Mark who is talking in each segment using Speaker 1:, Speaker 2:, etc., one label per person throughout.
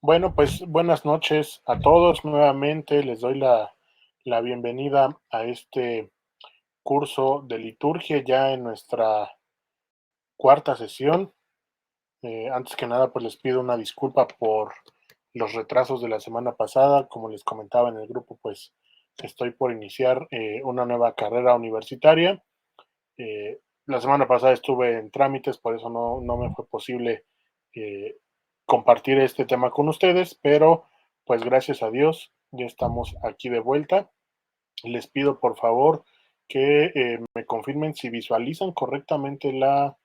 Speaker 1: Bueno, pues buenas noches a todos. Nuevamente les doy la bienvenida a este curso de liturgia ya en nuestra cuarta sesión. Antes que nada, pues les pido una disculpa por los retrasos de la semana pasada. Como les comentaba en el grupo, pues estoy por iniciar una nueva carrera universitaria. La semana pasada estuve en trámites, por eso no me fue posible eh, compartir este tema con ustedes, pero pues gracias a Dios ya estamos aquí de vuelta. Les pido por favor que me confirmen si visualizan correctamente la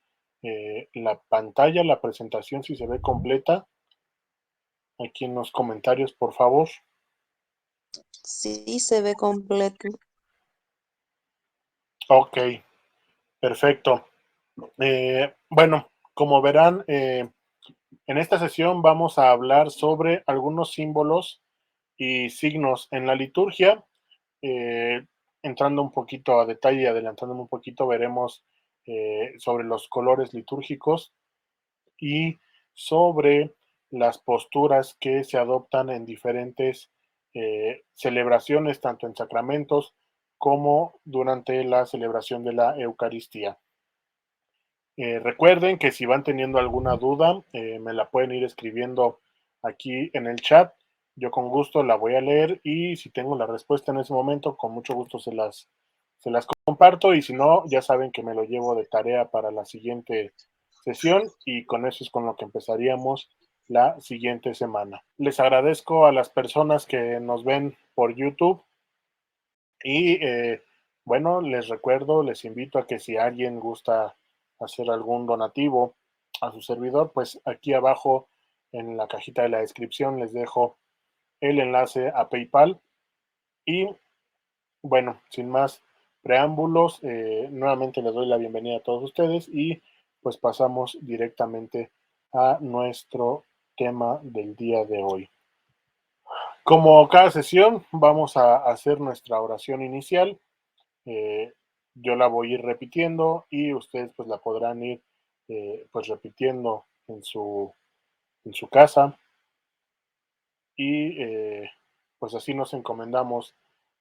Speaker 1: pantalla, la presentación, si se ve completa. Aquí en los comentarios, por favor.
Speaker 2: Sí, se ve completo.
Speaker 1: Ok, perfecto. Bueno, como verán, en esta sesión vamos a hablar sobre algunos símbolos y signos en la liturgia. Eh, Entrando un poquito a detalle y adelantándome un poquito, veremos sobre los colores litúrgicos y sobre las posturas que se adoptan en diferentes celebraciones, tanto en sacramentos como durante la celebración de la Eucaristía. Recuerden que si van teniendo alguna duda, me la pueden ir escribiendo aquí en el chat. Yo con gusto la voy a leer y si tengo la respuesta en ese momento, con mucho gusto se las comparto y si no, ya saben que me lo llevo de tarea para la siguiente sesión y con eso es con lo que empezaríamos la siguiente semana. Les agradezco a las personas que nos ven por YouTube y bueno, les recuerdo, les invito a que si alguien gusta hacer algún donativo a su servidor, pues aquí abajo en la cajita de la descripción les dejo el enlace a PayPal. Y bueno, sin más preámbulos, nuevamente les doy la bienvenida a todos ustedes y pues pasamos directamente a nuestro tema del día de hoy. Como cada sesión, vamos a hacer nuestra oración inicial. Eh, yo la voy a ir repitiendo y ustedes pues la podrán ir pues repitiendo en su casa y pues así nos encomendamos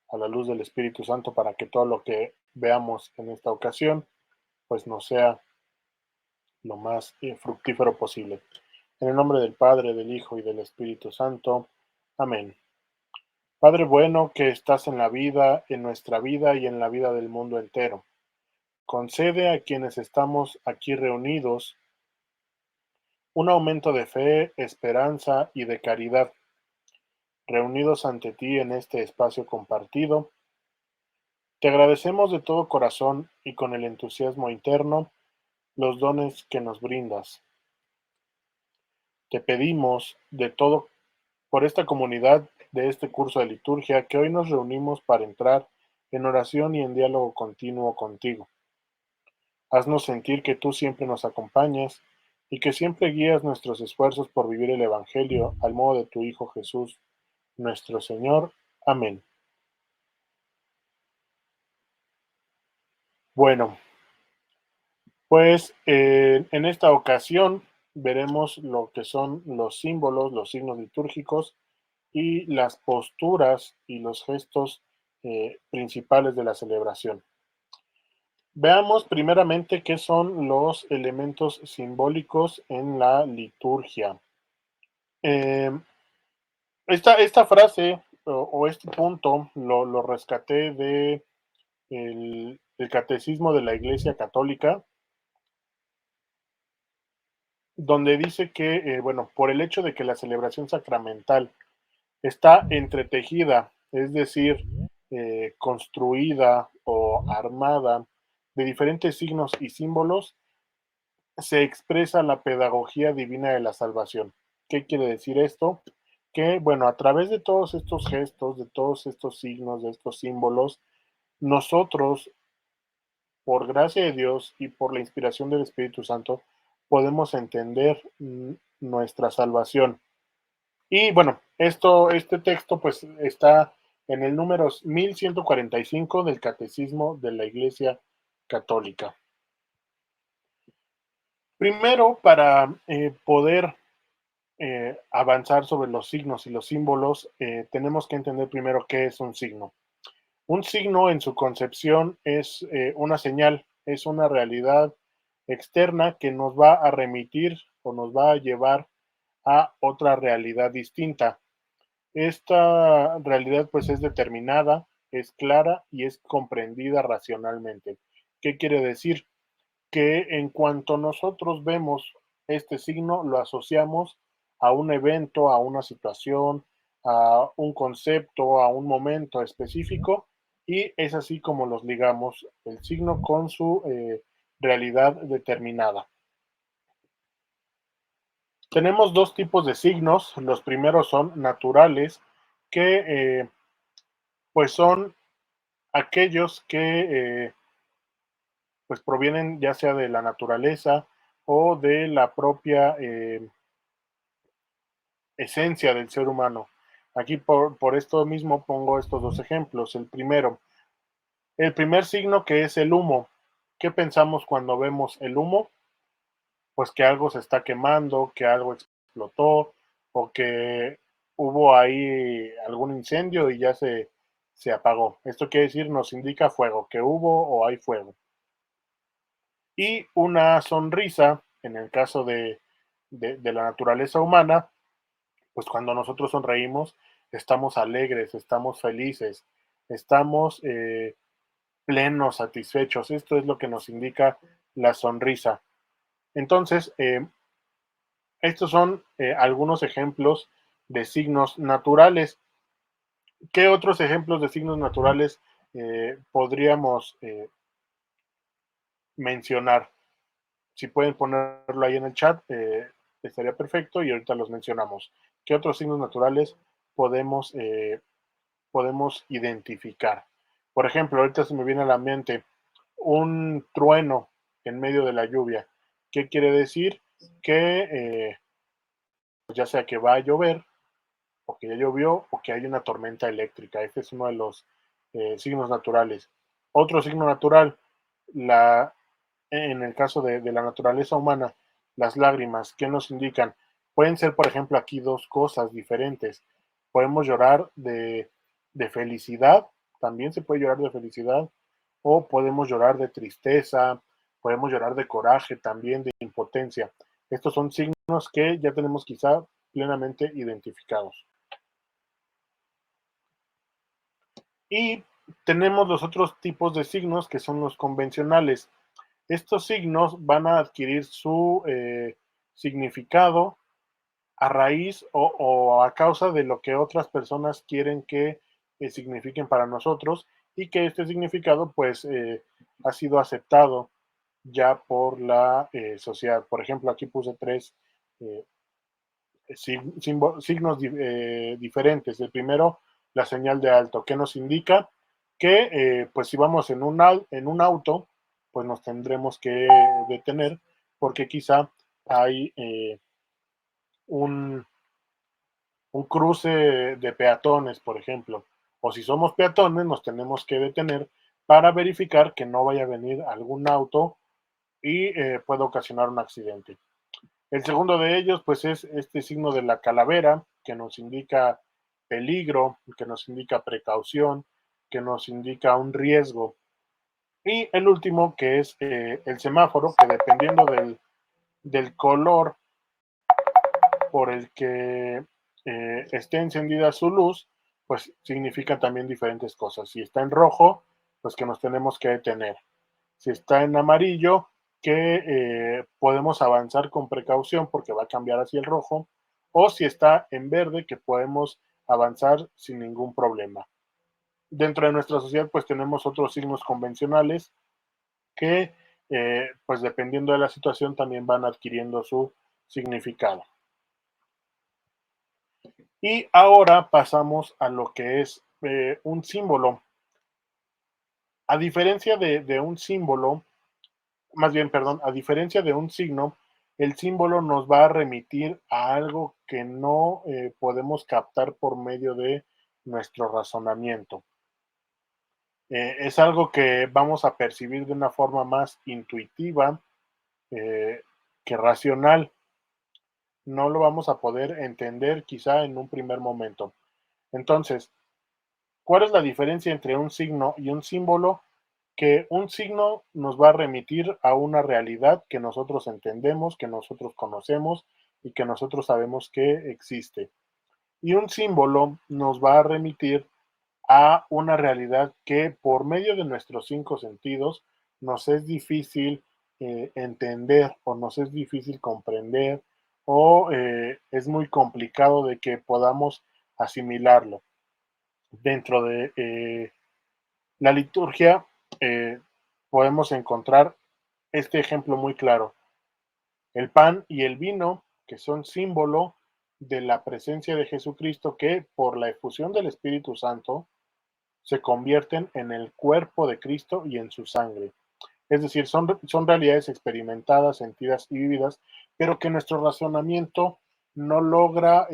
Speaker 1: a la luz del Espíritu Santo para que todo lo que veamos en esta ocasión pues nos sea lo más fructífero posible. En el nombre del Padre, del Hijo y del Espíritu Santo. Amén. Padre bueno que estás en la vida, en nuestra vida y en la vida del mundo entero. Concede a quienes estamos aquí reunidos un aumento de fe, esperanza y de caridad, reunidos ante ti en este espacio compartido. Te agradecemos de todo corazón y con el entusiasmo interno los dones que nos brindas. Te pedimos de todo por esta comunidad de este curso de liturgia que hoy nos reunimos para entrar en oración y en diálogo continuo contigo. Haznos sentir que tú siempre nos acompañas y que siempre guías nuestros esfuerzos por vivir el Evangelio al modo de tu Hijo Jesús, nuestro Señor. Amén. Bueno, pues en esta ocasión veremos lo que son los símbolos, los signos litúrgicos y las posturas y los gestos principales de la celebración. Veamos primeramente qué son los elementos simbólicos en la liturgia. Eh, esta frase o este punto lo rescaté de el Catecismo de la Iglesia Católica, donde dice que, bueno, por el hecho de que la celebración sacramental está entretejida, es decir, construida o armada de diferentes signos y símbolos, se expresa la pedagogía divina de la salvación. ¿Qué quiere decir esto? Que, bueno, a través de todos estos gestos, de todos estos signos, de estos símbolos, nosotros, por gracia de Dios y por la inspiración del Espíritu Santo, podemos entender nuestra salvación. Y bueno, este texto pues está en el número 1145 del Catecismo de la Iglesia Católica. Primero, para poder avanzar sobre los signos y los símbolos, tenemos que entender primero qué es un signo. Un signo en su concepción es una señal, es una realidad externa que nos va a remitir o nos va a llevar a otra realidad distinta. Esta realidad pues es determinada, es clara y es comprendida racionalmente. ¿Qué quiere decir? Que en cuanto nosotros vemos este signo, lo asociamos a un evento, a una situación, a un concepto, a un momento específico, y es así como los ligamos el signo con su realidad determinada. Tenemos dos tipos de signos. Los primeros son naturales, que pues son aquellos que pues provienen ya sea de la naturaleza o de la propia esencia del ser humano. Aquí por esto mismo pongo estos dos ejemplos. El primero, el primer signo, que es el humo. ¿Qué pensamos cuando vemos el humo? Pues que algo se está quemando, que algo explotó o que hubo ahí algún incendio y ya se apagó. Esto quiere decir, nos indica fuego, que hubo o hay fuego. Y una sonrisa, en el caso de la naturaleza humana, pues cuando nosotros sonreímos, estamos alegres, estamos felices, estamos plenos, satisfechos. Esto es lo que nos indica la sonrisa. Entonces, estos son algunos ejemplos de signos naturales. ¿Qué otros ejemplos de signos naturales podríamos mencionar? Si pueden ponerlo ahí en el chat, estaría perfecto y ahorita los mencionamos. ¿Qué otros signos naturales podemos podemos identificar? Por ejemplo, ahorita se me viene a la mente un trueno en medio de la lluvia. ¿Qué quiere decir? Que ya sea que va a llover, o que ya llovió, o que hay una tormenta eléctrica. Este es uno de los signos naturales. Otro signo natural, la, en el caso de la naturaleza humana, las lágrimas, ¿qué nos indican? Pueden ser, por ejemplo, aquí dos cosas diferentes. Podemos llorar de felicidad, también se puede llorar de felicidad, o podemos llorar de tristeza, podemos llorar de coraje, también de impotencia. Estos son signos que ya tenemos quizá plenamente identificados. Y tenemos los otros tipos de signos que son los convencionales. Estos signos van a adquirir su significado a raíz o a causa de lo que otras personas quieren que signifiquen para nosotros y que este significado pues ha sido aceptado ya por la sociedad. Por ejemplo, aquí puse tres eh, signos diferentes. El primero, la señal de alto, que nos indica que pues si vamos en un auto, pues nos tendremos que detener porque quizá hay un, un cruce de peatones, por ejemplo. O si somos peatones, nos tenemos que detener para verificar que no vaya a venir algún auto y pueda ocasionar un accidente. El segundo de ellos, pues es este signo de la calavera, que nos indica peligro, que nos indica precaución, que nos indica un riesgo. Y el último, que es el semáforo, que dependiendo del color por el que esté encendida su luz, pues significa también diferentes cosas. Si está en rojo, pues que nos tenemos que detener. Si está en amarillo, que podemos avanzar con precaución porque va a cambiar hacia el rojo, o si está en verde, que podemos avanzar sin ningún problema. Dentro de nuestra sociedad, pues tenemos otros signos convencionales que, pues dependiendo de la situación, también van adquiriendo su significado. Y ahora pasamos a lo que es un símbolo. A diferencia de un símbolo, más bien, perdón, a diferencia de un signo, el símbolo nos va a remitir a algo que no podemos captar por medio de nuestro razonamiento. Es algo que vamos a percibir de una forma más intuitiva que racional. no lo vamos a poder entender quizá en un primer momento. Entonces, ¿cuál es la diferencia entre un signo y un símbolo? Que un signo nos va a remitir a una realidad que nosotros entendemos, que nosotros conocemos y que nosotros sabemos que existe. Y un símbolo nos va a remitir a una realidad que por medio de nuestros cinco sentidos nos es difícil entender o nos es difícil comprender o es muy complicado de que podamos asimilarlo. Dentro de la liturgia podemos encontrar este ejemplo muy claro. El pan y el vino, que son símbolo de la presencia de Jesucristo, que por la efusión del Espíritu Santo se convierten en el cuerpo de Cristo y en su sangre. Es decir, son realidades experimentadas, sentidas y vividas, pero que nuestro razonamiento no logra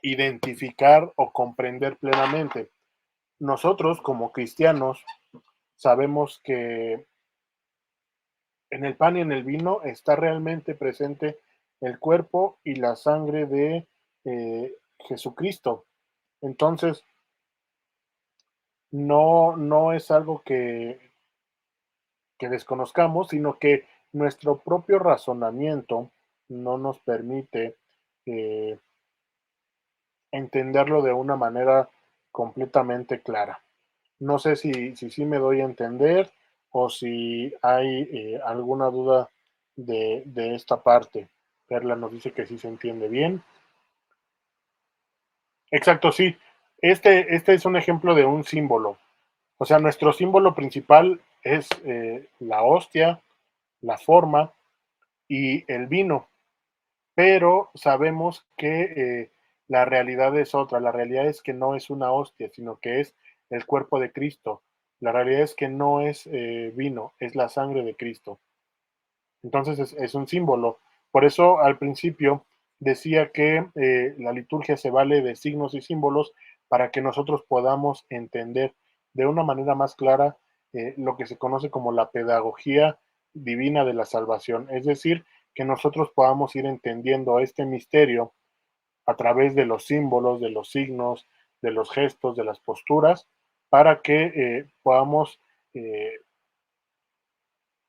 Speaker 1: identificar o comprender plenamente. Nosotros, como cristianos, sabemos que en el pan y en el vino está realmente presente el cuerpo y la sangre de Jesucristo. Entonces, no es algo que desconozcamos, sino que nuestro propio razonamiento no nos permite eh, entenderlo de una manera completamente clara. No sé si me doy a entender o si hay alguna duda de esta parte. Perla nos dice que sí se entiende bien. Exacto, sí. Este es un ejemplo de un símbolo. O sea, nuestro símbolo principal es la hostia, la forma y el vino, pero sabemos que la realidad es otra. La realidad es que no es una hostia, sino que es el cuerpo de Cristo. La realidad es que no es vino, es la sangre de Cristo. Entonces es un símbolo. Por eso al principio decía que la liturgia se vale de signos y símbolos para que nosotros podamos entender de una manera más clara lo que se conoce como la pedagogía divina de la salvación. Es decir, que nosotros podamos ir entendiendo este misterio a través de los símbolos, de los signos, de los gestos, de las posturas, para que podamos eh,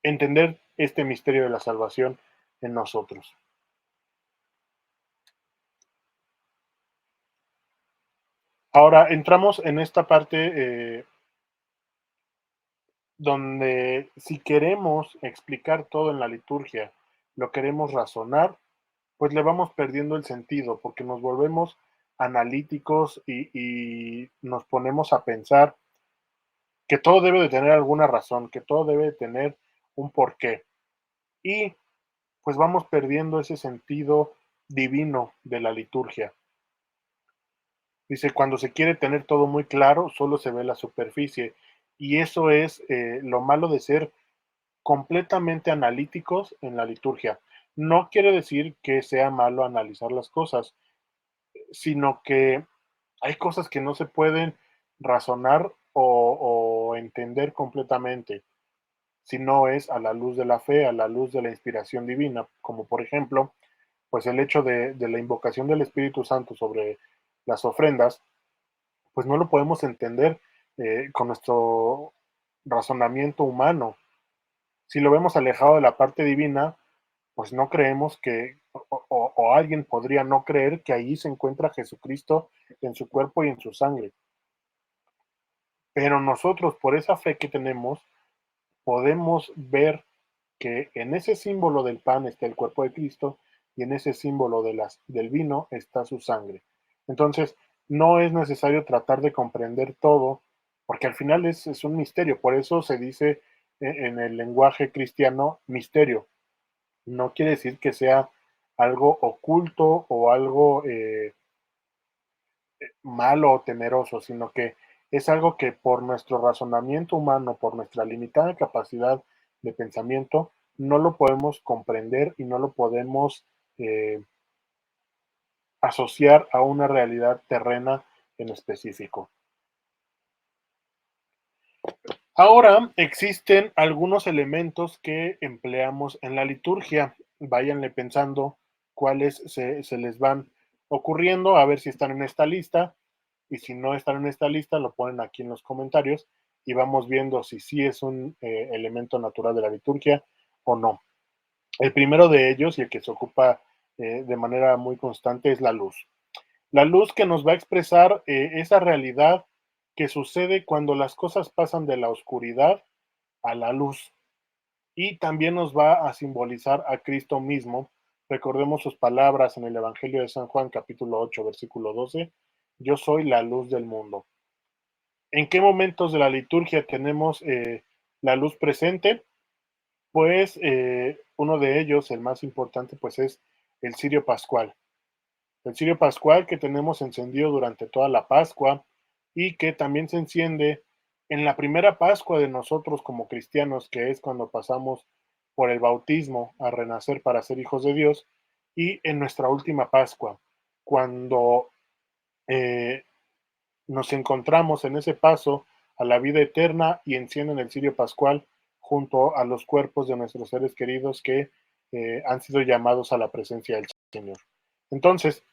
Speaker 1: entender este misterio de la salvación en nosotros. Ahora entramos en esta parte donde si queremos explicar todo en la liturgia, lo queremos razonar, pues le vamos perdiendo el sentido porque nos volvemos analíticos y nos ponemos a pensar que todo debe de tener alguna razón, que todo debe de tener un porqué. Y pues vamos perdiendo ese sentido divino de la liturgia. Dice, cuando se quiere tener todo muy claro, solo se ve la superficie. Y eso es lo malo de ser completamente analíticos en la liturgia. No quiere decir que sea malo analizar las cosas, sino que hay cosas que no se pueden razonar o entender completamente, si no es a la luz de la fe, a la luz de la inspiración divina, como por ejemplo, pues el hecho de la invocación del Espíritu Santo sobre las ofrendas, pues no lo podemos entender con nuestro razonamiento humano. Si lo vemos alejado de la parte divina, pues no creemos que, o alguien podría no creer que allí se encuentra Jesucristo en su cuerpo y en su sangre. Pero nosotros, por esa fe que tenemos, podemos ver que en ese símbolo del pan está el cuerpo de Cristo y en ese símbolo del vino está su sangre. Entonces, no es necesario tratar de comprender todo, porque al final es un misterio. Por eso se dice en el lenguaje cristiano misterio. No quiere decir que sea algo oculto o algo malo o temeroso, sino que es algo que por nuestro razonamiento humano, por nuestra limitada capacidad de pensamiento, no lo podemos comprender y no lo podemos eh, asociar a una realidad terrena en específico. Ahora existen algunos elementos que empleamos en la liturgia. Váyanle pensando cuáles se les van ocurriendo, a ver si están en esta lista, y si no están en esta lista, lo ponen aquí en los comentarios y vamos viendo si sí es un elemento natural de la liturgia o no. El primero de ellos, y el que se ocupa de manera muy constante, es la luz. La luz que nos va a expresar esa realidad que sucede cuando las cosas pasan de la oscuridad a la luz. Y también nos va a simbolizar a Cristo mismo. Recordemos sus palabras en el Evangelio de San Juan, capítulo 8, versículo 12. Yo soy la luz del mundo. ¿En qué momentos de la liturgia tenemos la luz presente? Pues uno de ellos, el más importante, pues es el cirio pascual. El cirio pascual que tenemos encendido durante toda la Pascua y que también se enciende en la primera Pascua de nosotros como cristianos, que es cuando pasamos por el bautismo a renacer para ser hijos de Dios, y en nuestra última Pascua, cuando eh, nos encontramos en ese paso a la vida eterna y encienden el cirio pascual junto a los cuerpos de nuestros seres queridos que han sido llamados a la presencia del Señor. Entonces,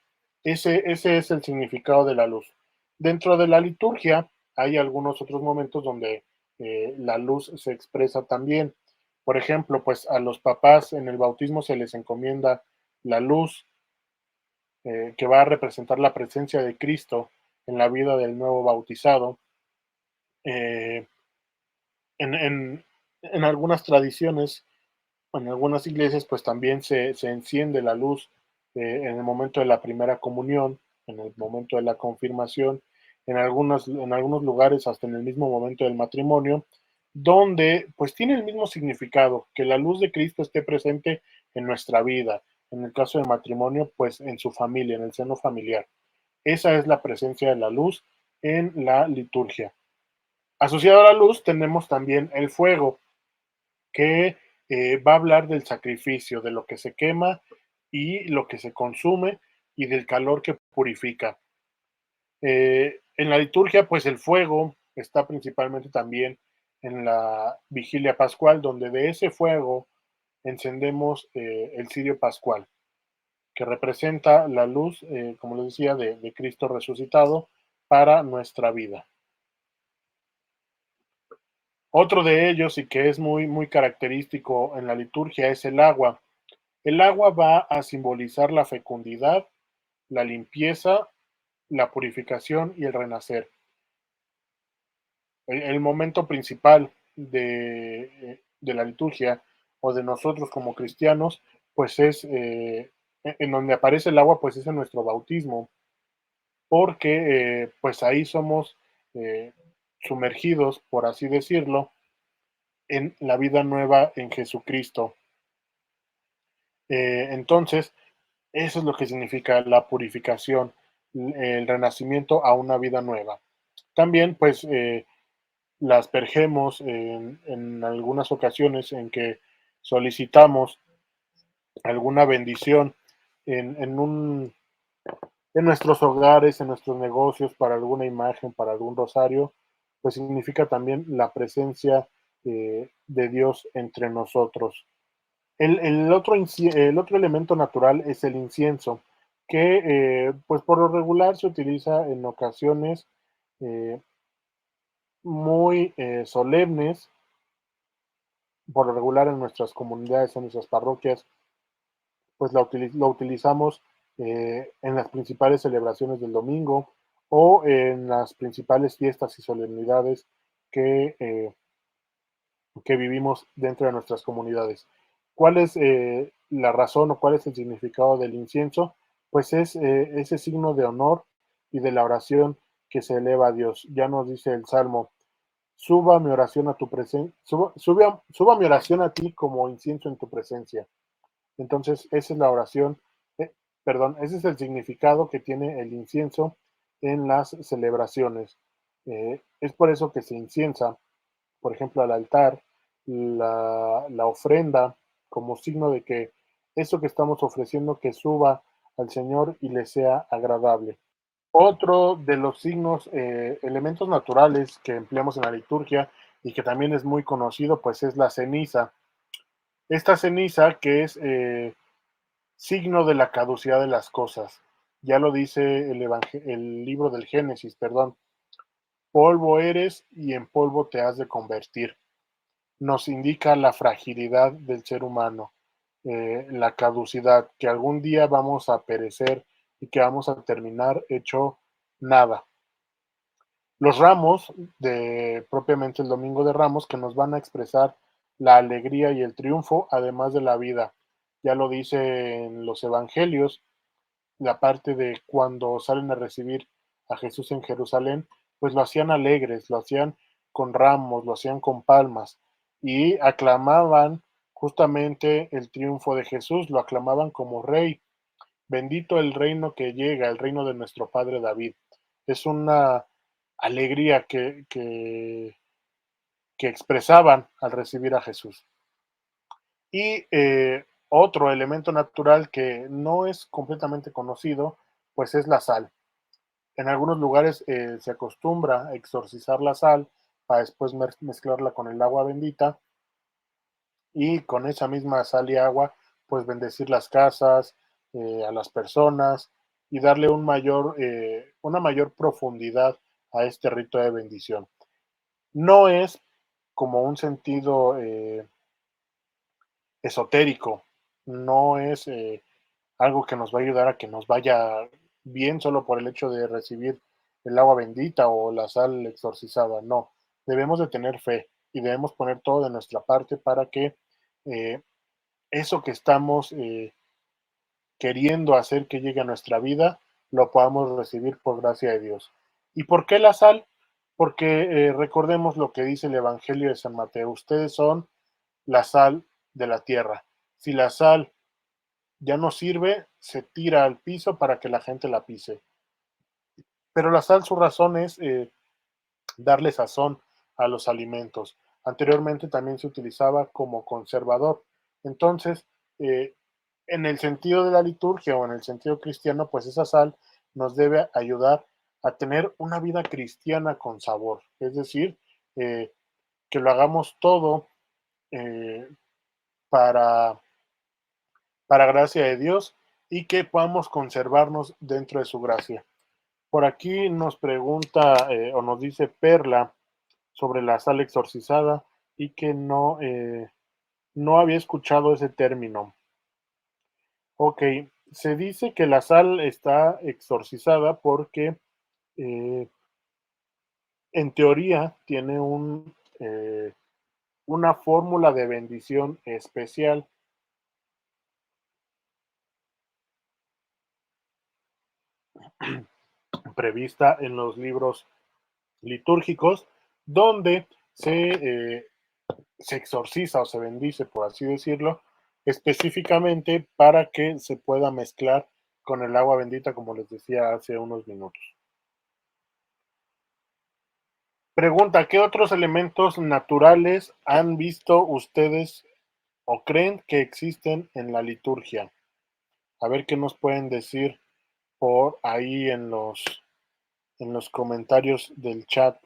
Speaker 1: ese es el significado de la luz. Dentro de la liturgia hay algunos otros momentos donde la luz se expresa también. Por ejemplo, pues a los papás en el bautismo se les encomienda la luz que va a representar la presencia de Cristo en la vida del nuevo bautizado. Eh, en, en, en, algunas tradiciones, en algunas iglesias, pues también se enciende la luz en el momento de la primera comunión, en el momento de la confirmación, en algunos lugares hasta en el mismo momento del matrimonio, donde pues tiene el mismo significado, que la luz de Cristo esté presente en nuestra vida, en el caso del matrimonio, pues en su familia, en el seno familiar. Esa es la presencia de la luz en la liturgia. Asociado a la luz tenemos también el fuego, que va a hablar del sacrificio, de lo que se quema y lo que se consume y del calor que purifica. En la liturgia, pues el fuego está principalmente también en la vigilia pascual, donde de ese fuego encendemos el cirio pascual, que representa la luz, como les decía, de Cristo resucitado para nuestra vida. Otro de ellos, y que es muy, muy característico en la liturgia, es el agua. El agua va a simbolizar la fecundidad, la limpieza, la purificación y el renacer. El momento principal de la liturgia o de nosotros como cristianos, pues es en donde aparece el agua, pues es en nuestro bautismo, porque pues ahí somos eh, sumergidos, por así decirlo, en la vida nueva en Jesucristo. Entonces, eso es lo que significa la purificación, el renacimiento a una vida nueva. También, pues, las aspergemos en algunas ocasiones en que solicitamos alguna bendición en, un, en nuestros hogares, en nuestros negocios, para alguna imagen, para algún rosario, pues significa también la presencia de Dios entre nosotros. El otro elemento natural es el incienso, que pues por lo regular se utiliza en ocasiones eh, muy solemnes, por lo regular en nuestras comunidades, en nuestras parroquias, pues lo utilizamos en las principales celebraciones del domingo o en las principales fiestas y solemnidades que, eh, que vivimos dentro de nuestras comunidades. ¿Cuál es la razón o cuál es el significado del incienso? Pues es ese signo de honor y de la oración que se eleva a Dios. Ya nos dice el Salmo, suba mi oración a tu presencia, suba mi oración a ti como incienso en tu presencia. Entonces, esa es la oración, eh, perdón, ese es el significado que tiene el incienso en las celebraciones. Es por eso que se inciensa, por ejemplo, al altar, la ofrenda, como signo de que eso que estamos ofreciendo que suba al Señor y le sea agradable. Otro de los signos, elementos naturales que empleamos en la liturgia y que también es muy conocido, pues es la ceniza. Esta ceniza que es signo de la caducidad de las cosas. Ya lo dice el libro del Génesis, perdón. Polvo eres y en polvo te has de convertir. Nos indica la fragilidad del ser humano, la caducidad, que algún día vamos a perecer y que vamos a terminar hecho nada. Los ramos, propiamente el Domingo de Ramos, que nos van a expresar la alegría y el triunfo, además de la vida. Ya lo dice en los evangelios, la parte de cuando salen a recibir a Jesús en Jerusalén, pues lo hacían alegres, lo hacían con ramos, lo hacían con palmas y aclamaban justamente el triunfo de Jesús, lo aclamaban como rey. Bendito el reino que llega, el reino de nuestro padre David. Es una alegría que expresaban al recibir a Jesús. Y otro elemento natural que no es completamente conocido, pues es la sal. En algunos lugares se acostumbra a exorcizar la sal para después mezclarla con el agua bendita y con esa misma sal y agua, pues bendecir las casas, a las personas y darle una mayor profundidad a este rito de bendición. No es como un sentido esotérico, no es algo que nos va a ayudar a que nos vaya bien solo por el hecho de recibir el agua bendita o la sal exorcizada, no, debemos de tener fe y debemos poner todo de nuestra parte para que eh, eso que estamos queriendo hacer que llegue a nuestra vida, lo podamos recibir por gracia de Dios. ¿Y por qué la sal? Porque recordemos lo que dice el Evangelio de San Mateo, ustedes son la sal de la tierra. Si la sal ya no sirve, se tira al piso para que la gente la pise. Pero la sal, su razón es darle sazón a los alimentos. Anteriormente también se utilizaba como conservador. Entonces, eh, en el sentido de la liturgia o en el sentido cristiano, pues esa sal nos debe ayudar a tener una vida cristiana con sabor. Es decir, eh, que lo hagamos todo eh, para gracia de Dios y que podamos conservarnos dentro de su gracia. Por aquí nos pregunta o nos dice Perla sobre la sal exorcizada y que no había escuchado ese término. Ok, se dice que la sal está exorcizada porque eh, en teoría tiene una fórmula de bendición especial prevista en los libros litúrgicos donde se exorciza o se bendice, por así decirlo, específicamente para que se pueda mezclar con el agua bendita, como les decía hace unos minutos. Pregunta, ¿qué otros elementos naturales han visto ustedes o creen que existen en la liturgia? A ver qué nos pueden decir por ahí en los comentarios del chat.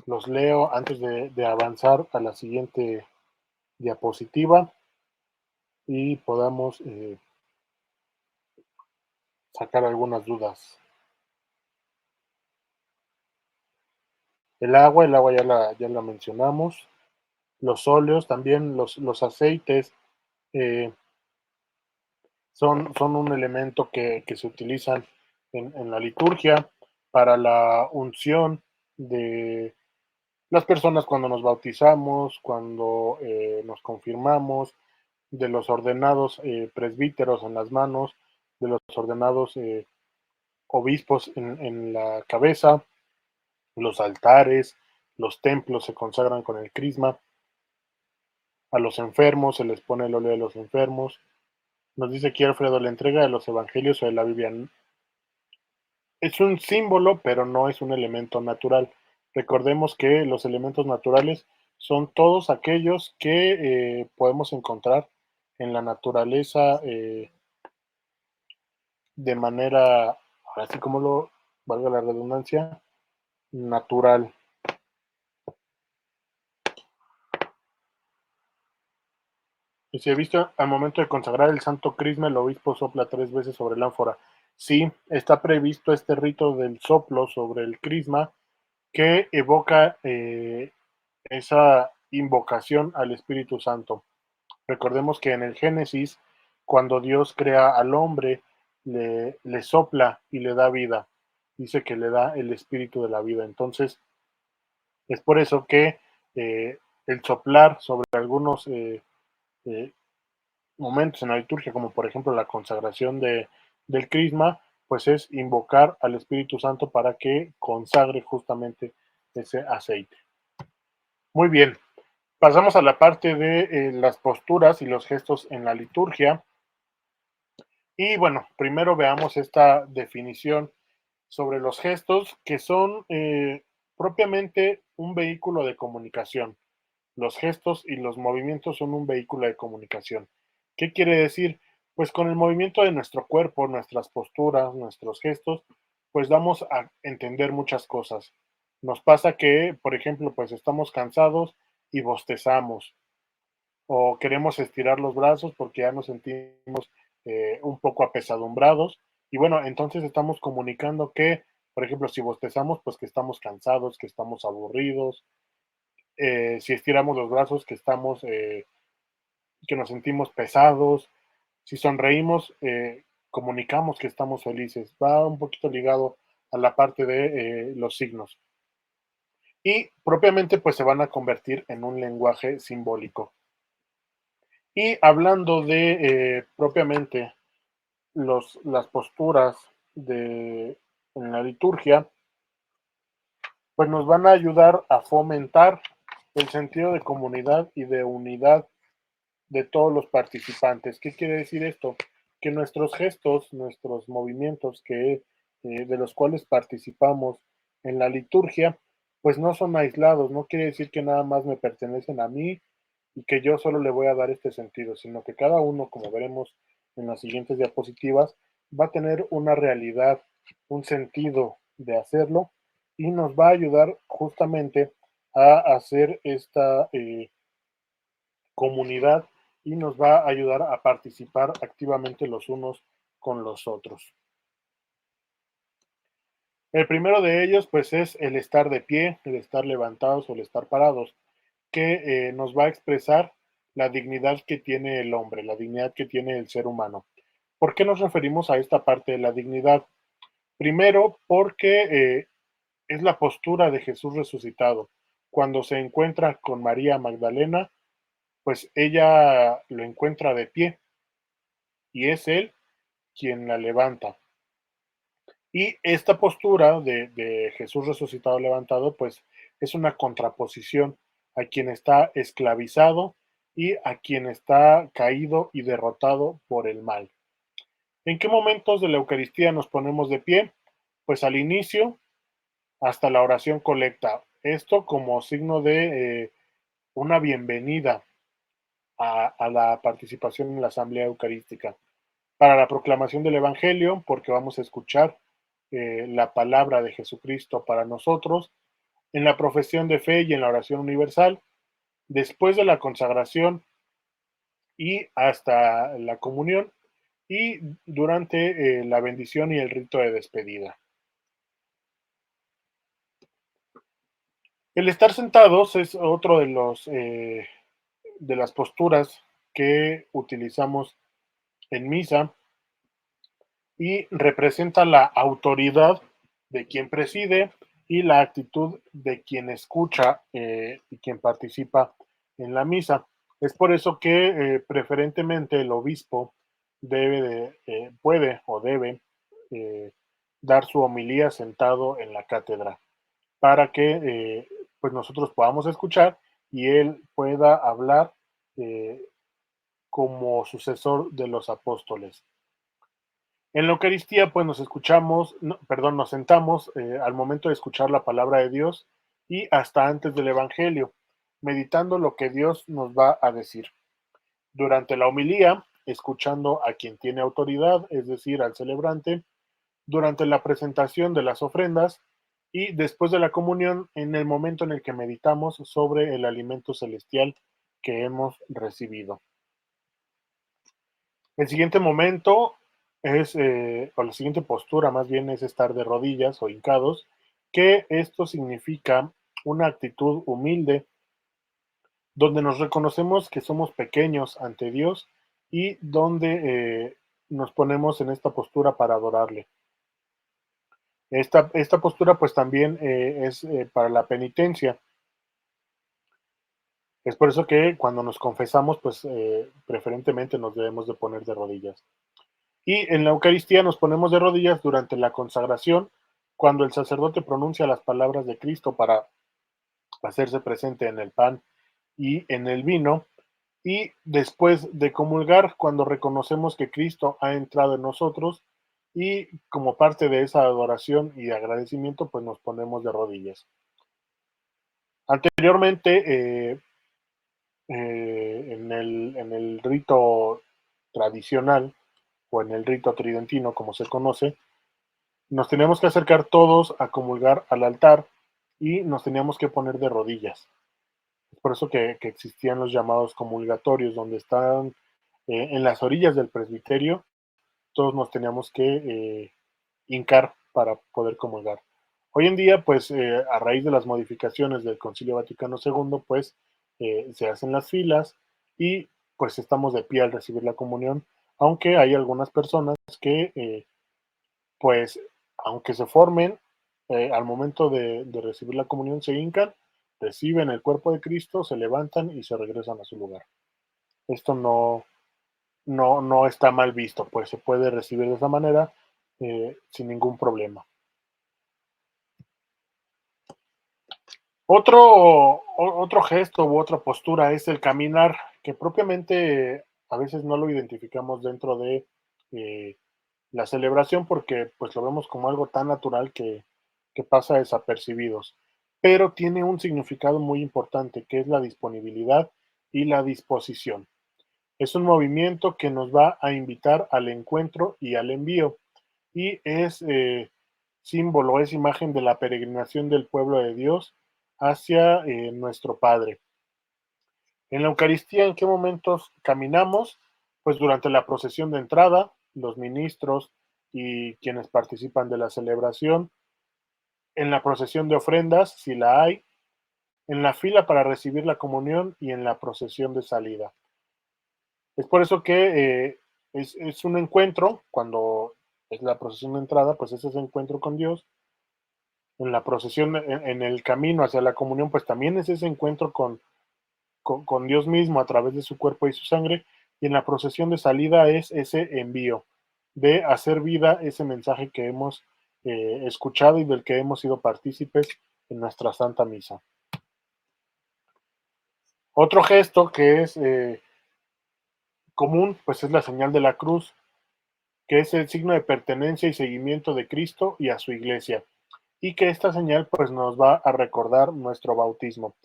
Speaker 1: Los leo antes de avanzar a la siguiente diapositiva y podamos sacar algunas dudas. El agua ya la mencionamos. Los óleos también, los aceites eh, son un elemento que se utilizan en la liturgia para la unción de las personas cuando nos bautizamos, cuando nos confirmamos, de los ordenados presbíteros en las manos, de los ordenados obispos en la cabeza, los altares, los templos se consagran con el crisma, a los enfermos se les pone el óleo de los enfermos. Nos dice aquí Alfredo, la entrega de los evangelios o de la Biblia es un símbolo, pero no es un elemento natural. Recordemos que los elementos naturales son todos aquellos que podemos encontrar en la naturaleza de manera, así como valga la redundancia, natural. Y si he visto al momento de consagrar el santo crisma, el obispo sopla 3 veces sobre el ánfora. Sí, está previsto este rito del soplo sobre el crisma que evoca esa invocación al Espíritu Santo. Recordemos que en el Génesis, cuando Dios crea al hombre, le sopla y le da vida. Dice que le da el espíritu de la vida. Entonces, es por eso que el soplar sobre algunos eh, momentos en la liturgia, como por ejemplo la consagración del crisma, pues es invocar al Espíritu Santo para que consagre justamente ese aceite. Muy bien, pasamos a la parte de las posturas y los gestos en la liturgia. Y bueno, primero veamos esta definición sobre los gestos, que son propiamente un vehículo de comunicación. Los gestos y los movimientos son un vehículo de comunicación. ¿Qué quiere decir? Pues con el movimiento de nuestro cuerpo, nuestras posturas, nuestros gestos, pues damos a entender muchas cosas. Nos pasa que, por ejemplo, pues estamos cansados y bostezamos, o queremos estirar los brazos porque ya nos sentimos un poco apesadumbrados. Y bueno, entonces estamos comunicando que, por ejemplo, si bostezamos, pues que estamos cansados, que estamos aburridos. Si estiramos los brazos, que nos sentimos pesados. Si sonreímos, comunicamos que estamos felices. Va un poquito ligado a la parte de los signos. Y propiamente, pues se van a convertir en un lenguaje simbólico. Y hablando de propiamente las posturas en la liturgia, pues nos van a ayudar a fomentar el sentido de comunidad y de unidad de todos los participantes. ¿Qué quiere decir esto? Que nuestros gestos, nuestros movimientos de los cuales participamos en la liturgia, pues no son aislados, no quiere decir que nada más me pertenecen a mí y que yo solo le voy a dar este sentido, sino que cada uno, como veremos en las siguientes diapositivas, va a tener una realidad, un sentido de hacerlo y nos va a ayudar justamente a hacer esta comunidad y nos va a ayudar a participar activamente los unos con los otros. El primero de ellos, pues, es el estar de pie, el estar levantados o el estar parados, que nos va a expresar la dignidad que tiene el hombre, la dignidad que tiene el ser humano. ¿Por qué nos referimos a esta parte de la dignidad? Primero, porque es la postura de Jesús resucitado. Cuando se encuentra con María Magdalena, pues ella lo encuentra de pie y es él quien la levanta. Y esta postura de Jesús resucitado levantado, pues es una contraposición a quien está esclavizado y a quien está caído y derrotado por el mal. ¿En qué momentos de la Eucaristía nos ponemos de pie? Pues al inicio, hasta la oración colecta. Esto como signo de una bienvenida a la participación en la Asamblea Eucarística. Para la proclamación del Evangelio, porque vamos a escuchar la palabra de Jesucristo para nosotros, en la profesión de fe y en la oración universal, después de la consagración y hasta la comunión, y durante la bendición y el rito de despedida. El estar sentados es otro de las posturas que utilizamos en misa y representa la autoridad de quien preside y la actitud de quien escucha y quien participa en la misa. Es por eso que preferentemente el obispo puede o debe eh, dar su homilía sentado en la cátedra para que pues nosotros podamos escuchar y él pueda hablar eh, como sucesor de los apóstoles. En la Eucaristía, pues nos escuchamos, no, perdón, nos sentamos al momento de escuchar la palabra de Dios y hasta antes del Evangelio, meditando lo que Dios nos va a decir. Durante la homilía, escuchando a quien tiene autoridad, es decir, al celebrante, durante la presentación de las ofrendas y después de la comunión, en el momento en el que meditamos sobre el alimento celestial que hemos recibido. El siguiente momento es, o la siguiente postura más bien es estar de rodillas o hincados, que esto significa una actitud humilde donde nos reconocemos que somos pequeños ante Dios y donde nos ponemos en esta postura para adorarle. Esta postura pues también es para la penitencia. Es por eso que cuando nos confesamos pues preferentemente nos debemos de poner de rodillas. Y en la Eucaristía nos ponemos de rodillas durante la consagración, cuando el sacerdote pronuncia las palabras de Cristo para hacerse presente en el pan y en el vino, y después de comulgar, cuando reconocemos que Cristo ha entrado en nosotros y como parte de esa adoración y agradecimiento, pues nos ponemos de rodillas. Anteriormente, en el rito tradicional o en el rito tridentino, como se conoce, nos teníamos que acercar todos a comulgar al altar y nos teníamos que poner de rodillas. Es por eso que existían los llamados comulgatorios, donde están en las orillas del presbiterio, todos nos teníamos que hincar para poder comulgar. Hoy en día, pues a raíz de las modificaciones del Concilio Vaticano II, pues se hacen las filas y pues estamos de pie al recibir la comunión, aunque hay algunas personas que pues aunque se formen, al momento de recibir la comunión se hincan, reciben el cuerpo de Cristo, se levantan y se regresan a su lugar. Esto no está mal visto, pues se puede recibir de esa manera sin ningún problema. Otro gesto u otra postura es el caminar, que propiamente a veces no lo identificamos dentro de eh, la celebración porque pues lo vemos como algo tan natural que pasa desapercibidos, pero tiene un significado muy importante que es la disponibilidad y la disposición. Es un movimiento que nos va a invitar al encuentro y al envío y es símbolo, es imagen de la peregrinación del pueblo de Dios hacia nuestro Padre. En la Eucaristía, ¿en qué momentos caminamos? Pues durante la procesión de entrada, los ministros y quienes participan de la celebración, en la procesión de ofrendas, si la hay, en la fila para recibir la comunión y en la procesión de salida. Es por eso que es un encuentro, cuando es la procesión de entrada, pues es ese encuentro con Dios. En la procesión, en el camino hacia la comunión, pues también es ese encuentro con Dios mismo a través de su cuerpo y su sangre, y en la procesión de salida es ese envío de hacer vida ese mensaje que hemos escuchado y del que hemos sido partícipes en nuestra Santa Misa. Otro gesto que es común, pues es la señal de la cruz, que es el signo de pertenencia y seguimiento de Cristo y a su iglesia, y que esta señal pues nos va a recordar nuestro bautismo.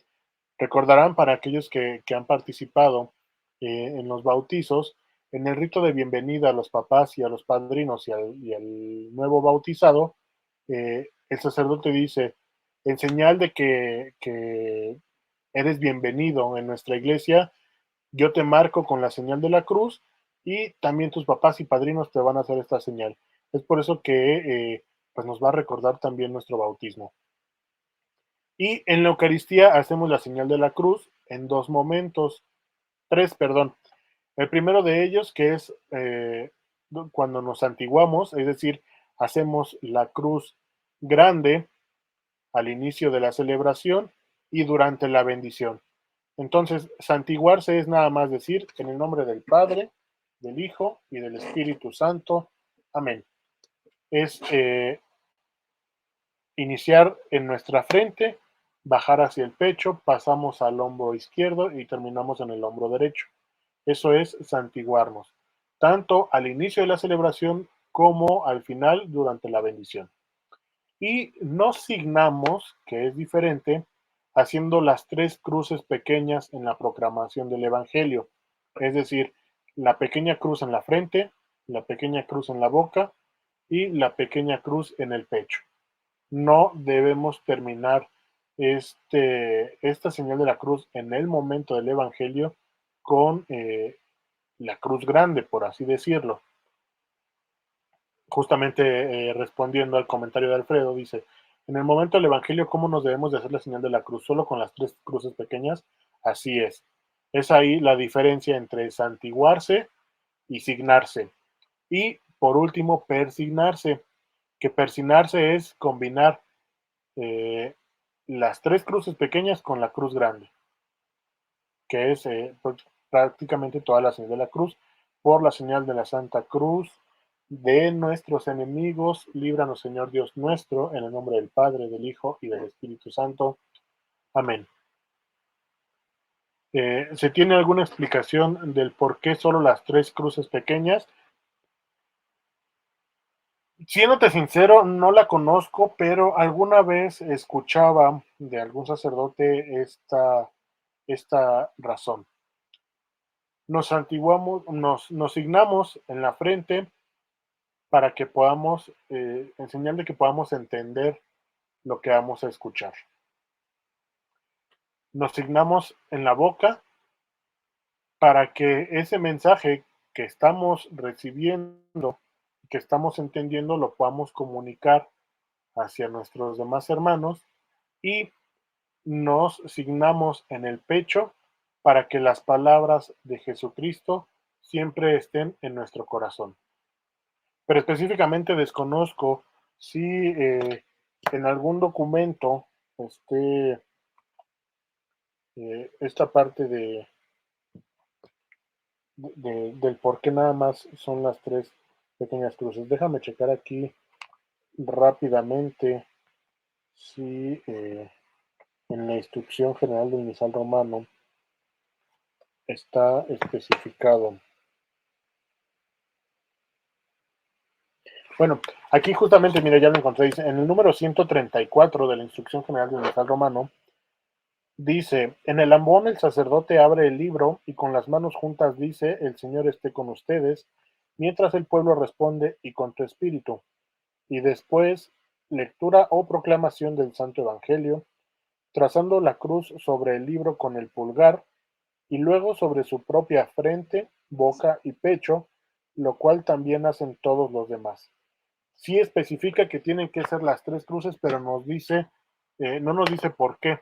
Speaker 1: Recordarán para aquellos que han participado en los bautizos, en el rito de bienvenida a los papás y a los padrinos y al nuevo bautizado, el sacerdote dice, en señal de que eres bienvenido en nuestra iglesia, yo te marco con la señal de la cruz y también tus papás y padrinos te van a hacer esta señal. Es por eso que pues nos va a recordar también nuestro bautismo. Y en la Eucaristía hacemos la señal de la cruz en dos momentos, tres, perdón. El primero de ellos, que es cuando nos santiguamos, es decir, hacemos la cruz grande al inicio de la celebración y durante la bendición. Entonces, santiguarse es nada más decir, en el nombre del Padre, del Hijo y del Espíritu Santo. Amén. Es iniciar en nuestra frente, bajar hacia el pecho, pasamos al hombro izquierdo y terminamos en el hombro derecho. Eso es santiguarnos, tanto al inicio de la celebración como al final durante la bendición. Y nos signamos, que es diferente, haciendo las tres cruces pequeñas en la proclamación del Evangelio, es decir, la pequeña cruz en la frente, la pequeña cruz en la boca y la pequeña cruz en el pecho. No debemos terminar esta señal de la cruz en el momento del Evangelio con la cruz grande, por así decirlo. Justamente respondiendo al comentario de Alfredo, dice, en el momento del Evangelio, ¿cómo nos debemos de hacer la señal de la cruz? ¿Solo con las tres cruces pequeñas? Así es. Es ahí la diferencia entre santiguarse y signarse. Y por último, persignarse, que persignarse es combinar eh, las tres cruces pequeñas con la cruz grande, que es pues, prácticamente toda la señal de la cruz, por la señal de la Santa Cruz, de nuestros enemigos, líbranos Señor Dios nuestro, en el nombre del Padre, del Hijo y del Espíritu Santo. Amén. ¿Se tiene alguna explicación del por qué solo las tres cruces pequeñas? Siéndote sincero, no la conozco, pero alguna vez escuchaba de algún sacerdote esta razón. Nos santiguamos, nos signamos en la frente para que podamos, en señal de que podamos entender lo que vamos a escuchar. Nos signamos en la boca para que ese mensaje que estamos recibiendo, que estamos entendiendo, lo podamos comunicar hacia nuestros demás hermanos y nos signamos en el pecho para que las palabras de Jesucristo siempre estén en nuestro corazón. Pero específicamente desconozco si en algún documento esté esta parte del por qué nada más son las tres pequeñas cruces. Déjame checar aquí rápidamente si en la instrucción general del misal romano está especificado. Bueno, aquí justamente, mira, ya lo encontré, dice, en el número 134 de la instrucción general del misal romano, dice, en el ambón el sacerdote abre el libro y con las manos juntas dice, el Señor esté con ustedes, mientras el pueblo responde, y con tu espíritu. Y después, lectura o proclamación del Santo Evangelio, trazando la cruz sobre el libro con el pulgar, y luego sobre su propia frente, boca y pecho, lo cual también hacen todos los demás. Sí especifica que tienen que ser las tres cruces, pero nos dice, no nos dice por qué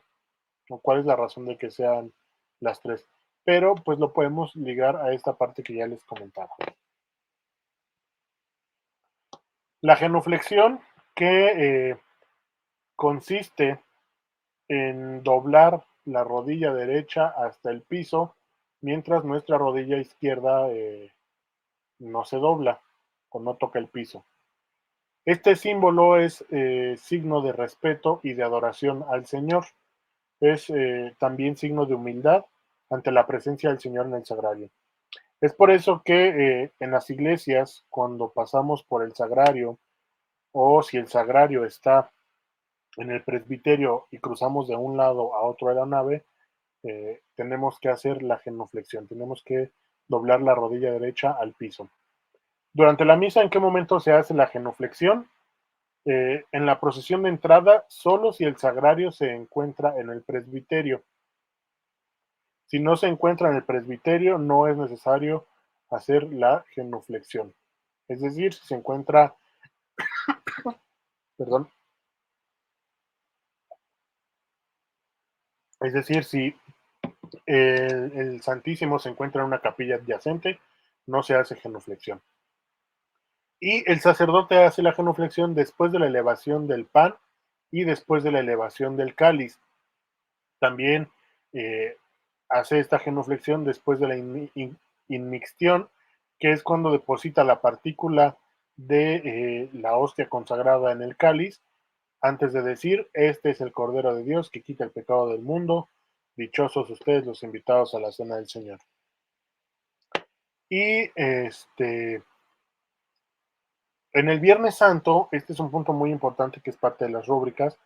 Speaker 1: o cuál es la razón de que sean las tres. Pero pues lo podemos ligar a esta parte que ya les comentaba. La genuflexión, que consiste en doblar la rodilla derecha hasta el piso, mientras nuestra rodilla izquierda no se dobla o no toca el piso. Este símbolo es signo de respeto y de adoración al Señor. Es también signo de humildad ante la presencia del Señor en el sagrario. Es por eso que en las iglesias, cuando pasamos por el sagrario, o si el sagrario está en el presbiterio y cruzamos de un lado a otro de la nave, tenemos que hacer la genuflexión, tenemos que doblar la rodilla derecha al piso. Durante la misa, ¿en qué momento se hace la genuflexión? En la procesión de entrada, solo si el sagrario se encuentra en el presbiterio. Si no se encuentra en el presbiterio, no es necesario hacer la genuflexión. Es decir, si se encuentra, perdón, es decir, si el Santísimo se encuentra en una capilla adyacente, no se hace genuflexión. Y el sacerdote hace la genuflexión después de la elevación del pan y después de la elevación del cáliz. También eh, hace esta genuflexión después de la inmixtión, que es cuando deposita la partícula de la hostia consagrada en el cáliz, antes de decir, este es el Cordero de Dios que quita el pecado del mundo, dichosos ustedes los invitados a la cena del Señor. Y en el Viernes Santo, este es un punto muy importante que es parte de las rúbricas,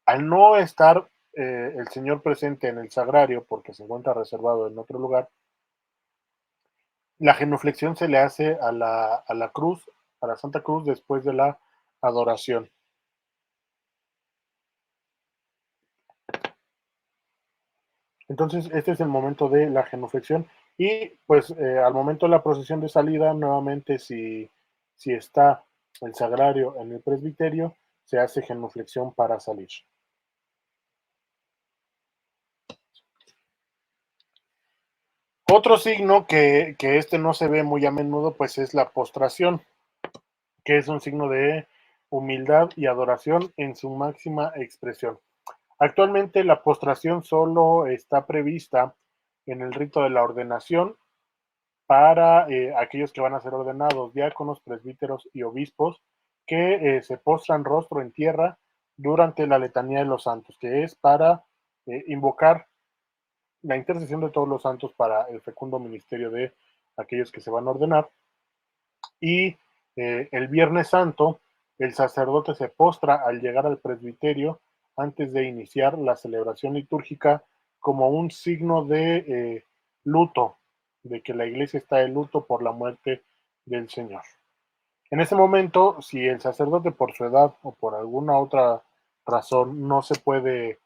Speaker 1: al no estar el Señor presente en el sagrario, porque se encuentra reservado en otro lugar, la genuflexión se le hace a la cruz, a la Santa Cruz, después de la adoración. Entonces, este es el momento de la genuflexión Y pues al momento de la procesión de salida, nuevamente si está el sagrario en el presbiterio, se hace genuflexión para salir. Otro signo que este no se ve muy a menudo, pues es la postración, que es un signo de humildad y adoración en su máxima expresión. Actualmente la postración solo está prevista en el rito de la ordenación para aquellos que van a ser ordenados, diáconos, presbíteros y obispos, que se postran rostro en tierra durante la letanía de los santos, que es para invocar la intercesión de todos los santos para el fecundo ministerio de aquellos que se van a ordenar. Y el Viernes Santo, el sacerdote se postra al llegar al presbiterio antes de iniciar la celebración litúrgica como un signo de luto, de que la iglesia está de luto por la muerte del Señor. En ese momento, si el sacerdote por su edad o por alguna otra razón no se puede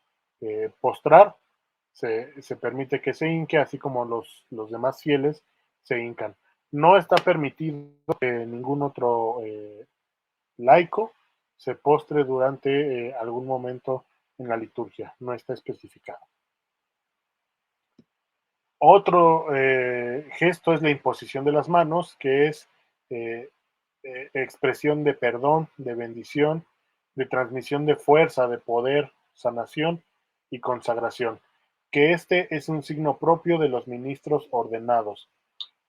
Speaker 1: postrar, se permite que se hinque, así como los demás fieles se hincan. No está permitido que ningún otro laico se postre durante algún momento en la liturgia, no está especificado. Otro gesto es la imposición de las manos, que es eh, expresión de perdón, de bendición, de transmisión de fuerza, de poder, sanación y consagración, que este es un signo propio de los ministros ordenados.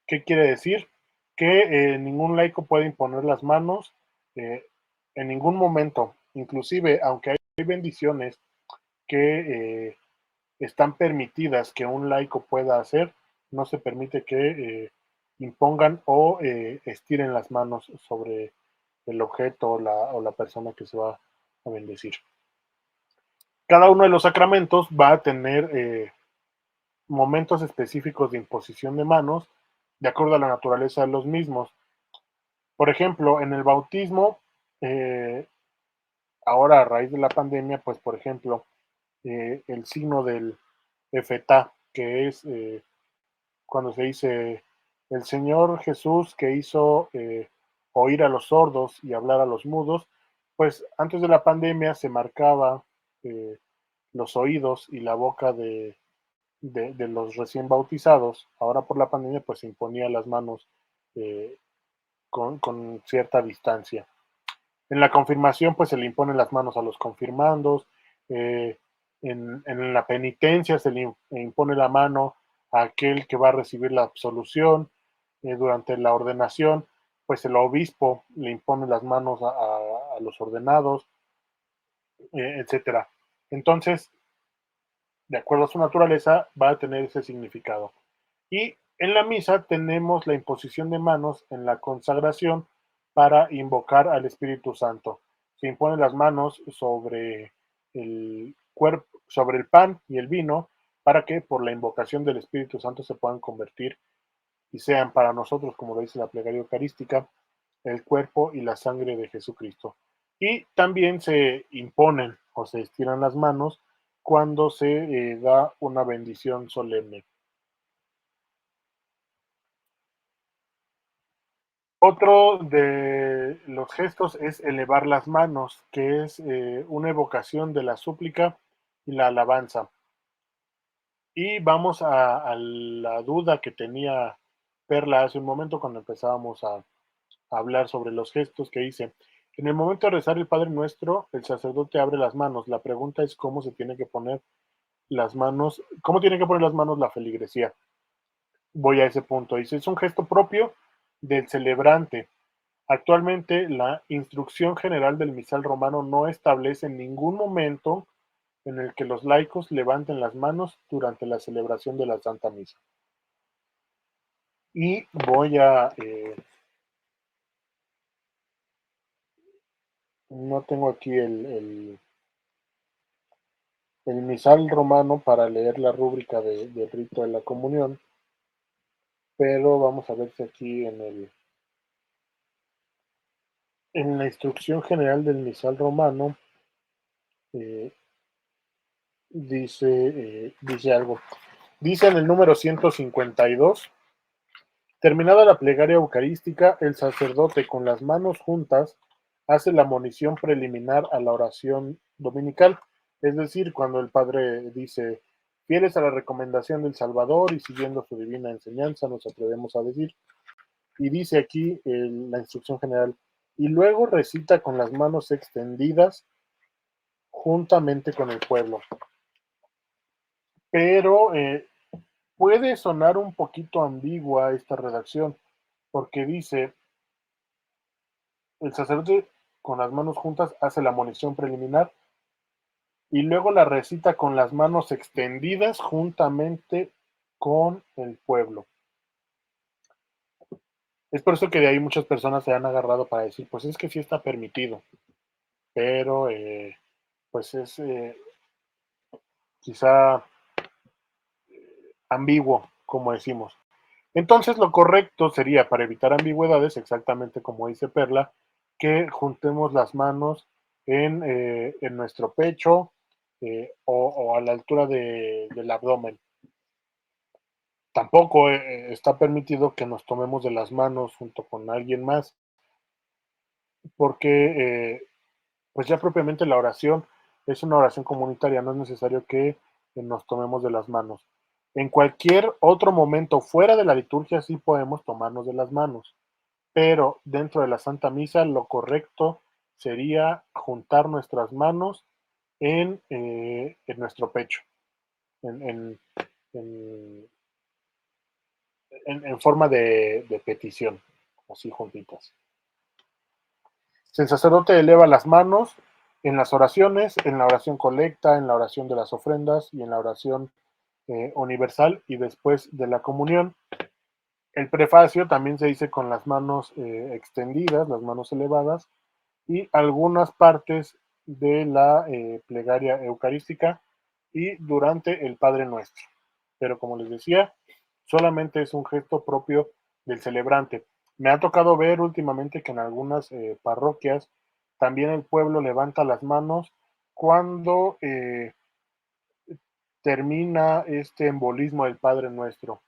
Speaker 1: ¿Qué quiere decir? Que ningún laico puede imponer las manos eh, en ningún momento, inclusive aunque hay bendiciones que están permitidas que un laico pueda hacer, no se permite que impongan o estiren las manos sobre el objeto o la persona que se va a bendecir. Cada uno de los sacramentos va a tener momentos específicos de imposición de manos de acuerdo a la naturaleza de los mismos. Por ejemplo, en el bautismo, eh, ahora a raíz de la pandemia, pues por ejemplo, el signo del efetá, que es cuando se dice el Señor Jesús que hizo oír a los sordos y hablar a los mudos, pues antes de la pandemia se marcaba eh, los oídos y la boca de los recién bautizados. Ahora por la pandemia pues se imponía las manos eh, con cierta distancia. En la confirmación pues se le imponen las manos a los confirmandos, eh, en la penitencia se le impone la mano a aquel que va a recibir la absolución, durante la ordenación pues el obispo le impone las manos a los ordenados, etcétera. Entonces, de acuerdo a su naturaleza, va a tener ese significado. Y en la misa tenemos la imposición de manos en la consagración para invocar al Espíritu Santo. Se imponen las manos sobre el cuerpo, sobre el pan y el vino, para que por la invocación del Espíritu Santo se puedan convertir y sean para nosotros, como lo dice la plegaria eucarística, el cuerpo y la sangre de Jesucristo. Y también se imponen o se estiran las manos cuando se da una bendición solemne. Otro de los gestos es elevar las manos, que es una evocación de la súplica y la alabanza. Y vamos a la duda que tenía Perla hace un momento cuando empezábamos a hablar sobre los gestos que dice. En el momento de rezar el Padre Nuestro, el sacerdote abre las manos. La pregunta es cómo se tiene que poner las manos, cómo tiene que poner las manos la feligresía. Voy a ese punto. Dice, es un gesto propio del celebrante. Actualmente, la instrucción general del misal romano no establece en ningún momento en el que los laicos levanten las manos durante la celebración de la Santa Misa. Y voy a, no tengo aquí el misal romano para leer la rúbrica del rito de la comunión, pero vamos a ver si aquí en la instrucción general del misal romano eh, dice algo. Dice en el número 152: terminada la plegaria eucarística, el sacerdote con las manos juntas hace la monición preliminar a la oración dominical, es decir, cuando el Padre dice, fieles a la recomendación del Salvador y siguiendo su divina enseñanza, nos atrevemos a decir, y dice aquí la instrucción general, y luego recita con las manos extendidas juntamente con el pueblo. Pero puede sonar un poquito ambigua esta redacción, porque dice, el sacerdote con las manos juntas hace la monición preliminar y luego la recita con las manos extendidas juntamente con el pueblo. Es por eso que de ahí muchas personas se han agarrado para decir, pues es que sí está permitido, pero pues es quizá ambiguo, como decimos. Entonces lo correcto sería, para evitar ambigüedades, exactamente como dice Perla, que juntemos las manos en nuestro pecho o a la altura del abdomen. Tampoco está permitido que nos tomemos de las manos junto con alguien más, porque pues ya propiamente la oración es una oración comunitaria, no es necesario que nos tomemos de las manos. En cualquier otro momento fuera de la liturgia sí podemos tomarnos de las manos, pero dentro de la Santa Misa lo correcto sería juntar nuestras manos en nuestro pecho, en, en, en, en forma de petición, así juntitas. El sacerdote eleva las manos en las oraciones, en la oración colecta, en la oración de las ofrendas y en la oración universal y después de la comunión. El prefacio también se dice con las manos extendidas, las manos elevadas, y algunas partes de la plegaria eucarística y durante el Padre Nuestro. Pero como les decía, solamente es un gesto propio del celebrante. Me ha tocado ver últimamente que en algunas parroquias también el pueblo levanta las manos cuando termina este embolismo del Padre Nuestro.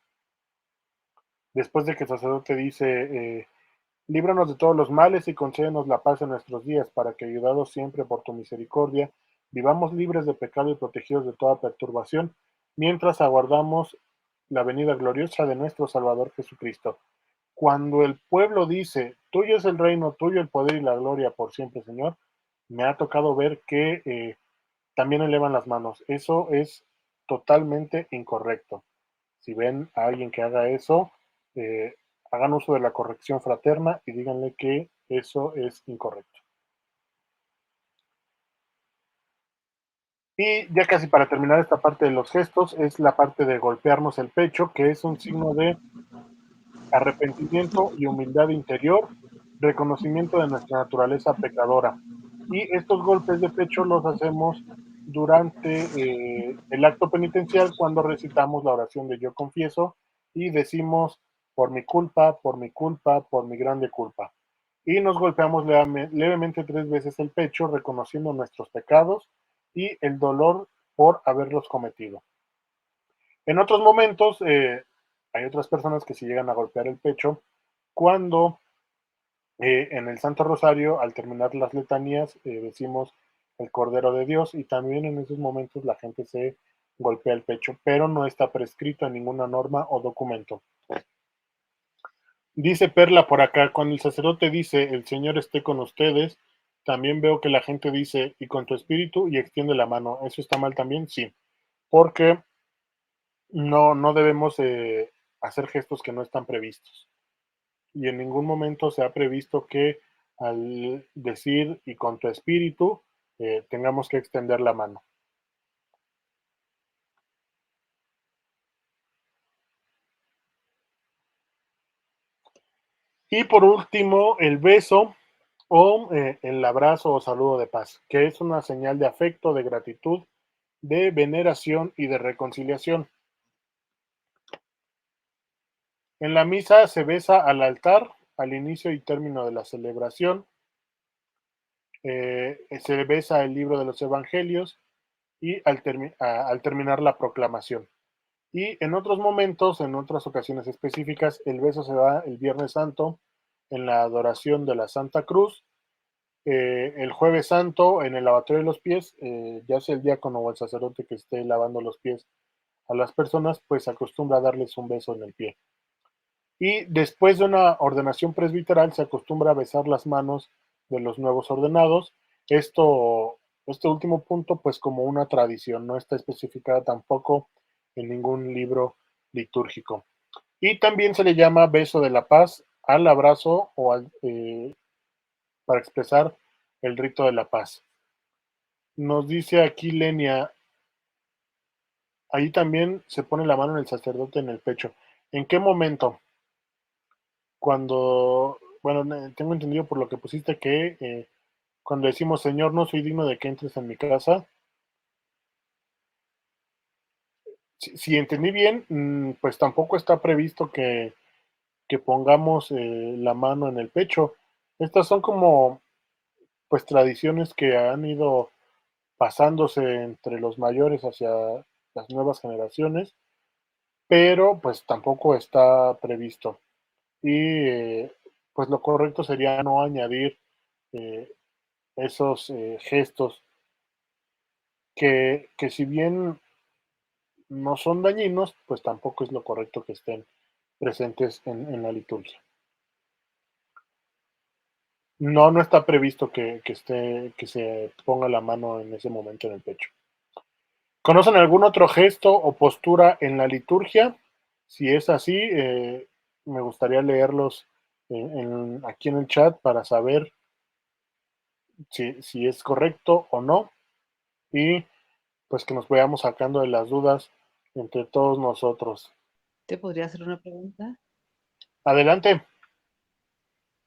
Speaker 1: Después de que el sacerdote dice, líbranos de todos los males y concédenos la paz en nuestros días, para que, ayudados siempre por tu misericordia, vivamos libres de pecado y protegidos de toda perturbación, mientras aguardamos la venida gloriosa de nuestro Salvador Jesucristo. Cuando el pueblo dice, tuyo es el reino, tuyo el poder y la gloria por siempre, Señor, me ha tocado ver que también elevan las manos. Eso es totalmente incorrecto. Si ven a alguien que haga eso, eh, hagan uso de la corrección fraterna y díganle que eso es incorrecto. Y ya casi para terminar esta parte de los gestos, es la parte de golpearnos el pecho, que es un signo de arrepentimiento y humildad interior, reconocimiento de nuestra naturaleza pecadora. Y estos golpes de pecho los hacemos durante el acto penitencial cuando recitamos la oración de yo confieso y decimos por mi culpa, por mi culpa, por mi grande culpa. Y nos golpeamos levemente 3 veces el pecho reconociendo nuestros pecados y el dolor por haberlos cometido. En otros momentos, hay otras personas que se llegan a golpear el pecho cuando en el Santo Rosario, al terminar las letanías, decimos el Cordero de Dios y también en esos momentos la gente se golpea el pecho, pero no está prescrito en ninguna norma o documento. Dice Perla por acá, cuando el sacerdote dice el Señor esté con ustedes, también veo que la gente dice y con tu espíritu y extiende la mano. ¿Eso está mal también? Sí, porque no debemos hacer gestos que no están previstos. Y en ningún momento se ha previsto que al decir y con tu espíritu tengamos que extender la mano. Y por último, el beso o el abrazo o saludo de paz, que es una señal de afecto, de gratitud, de veneración y de reconciliación. En la misa se besa al altar al inicio y término de la celebración, se besa el libro de los evangelios y al terminar la proclamación. Y en otros momentos, en otras ocasiones específicas, el beso se da el Viernes Santo en la adoración de la Santa Cruz, el Jueves Santo en el lavatorio de los pies, ya sea el diácono o el sacerdote que esté lavando los pies a las personas, pues acostumbra a darles un beso en el pie. Y después de una ordenación presbiteral se acostumbra a besar las manos de los nuevos ordenados. Esto, este último punto, pues como una tradición, no está especificada tampoco en ningún libro litúrgico. Y también se le llama beso de la paz al abrazo o para expresar el rito de la paz. Nos dice aquí Lenia, ahí también se pone la mano en el sacerdote en el pecho. ¿En qué momento? Cuando, bueno, tengo entendido por lo que pusiste que cuando decimos, Señor, no soy digno de que entres en mi casa, si entendí bien, pues tampoco está previsto que pongamos la mano en el pecho. Estas son como, pues, tradiciones que han ido pasándose entre los mayores hacia las nuevas generaciones, pero pues tampoco está previsto. Y pues lo correcto sería no añadir eh, esos gestos que si bien no son dañinos, pues tampoco es lo correcto que estén presentes en la liturgia. No, no está previsto que se ponga la mano en ese momento en el pecho. ¿Conocen algún otro gesto o postura en la liturgia? Si es así, me gustaría leerlos aquí en el chat para saber si es correcto o no y pues que nos vayamos sacando de las dudas entre todos nosotros.
Speaker 2: ¿Te podría hacer una pregunta?
Speaker 1: Adelante.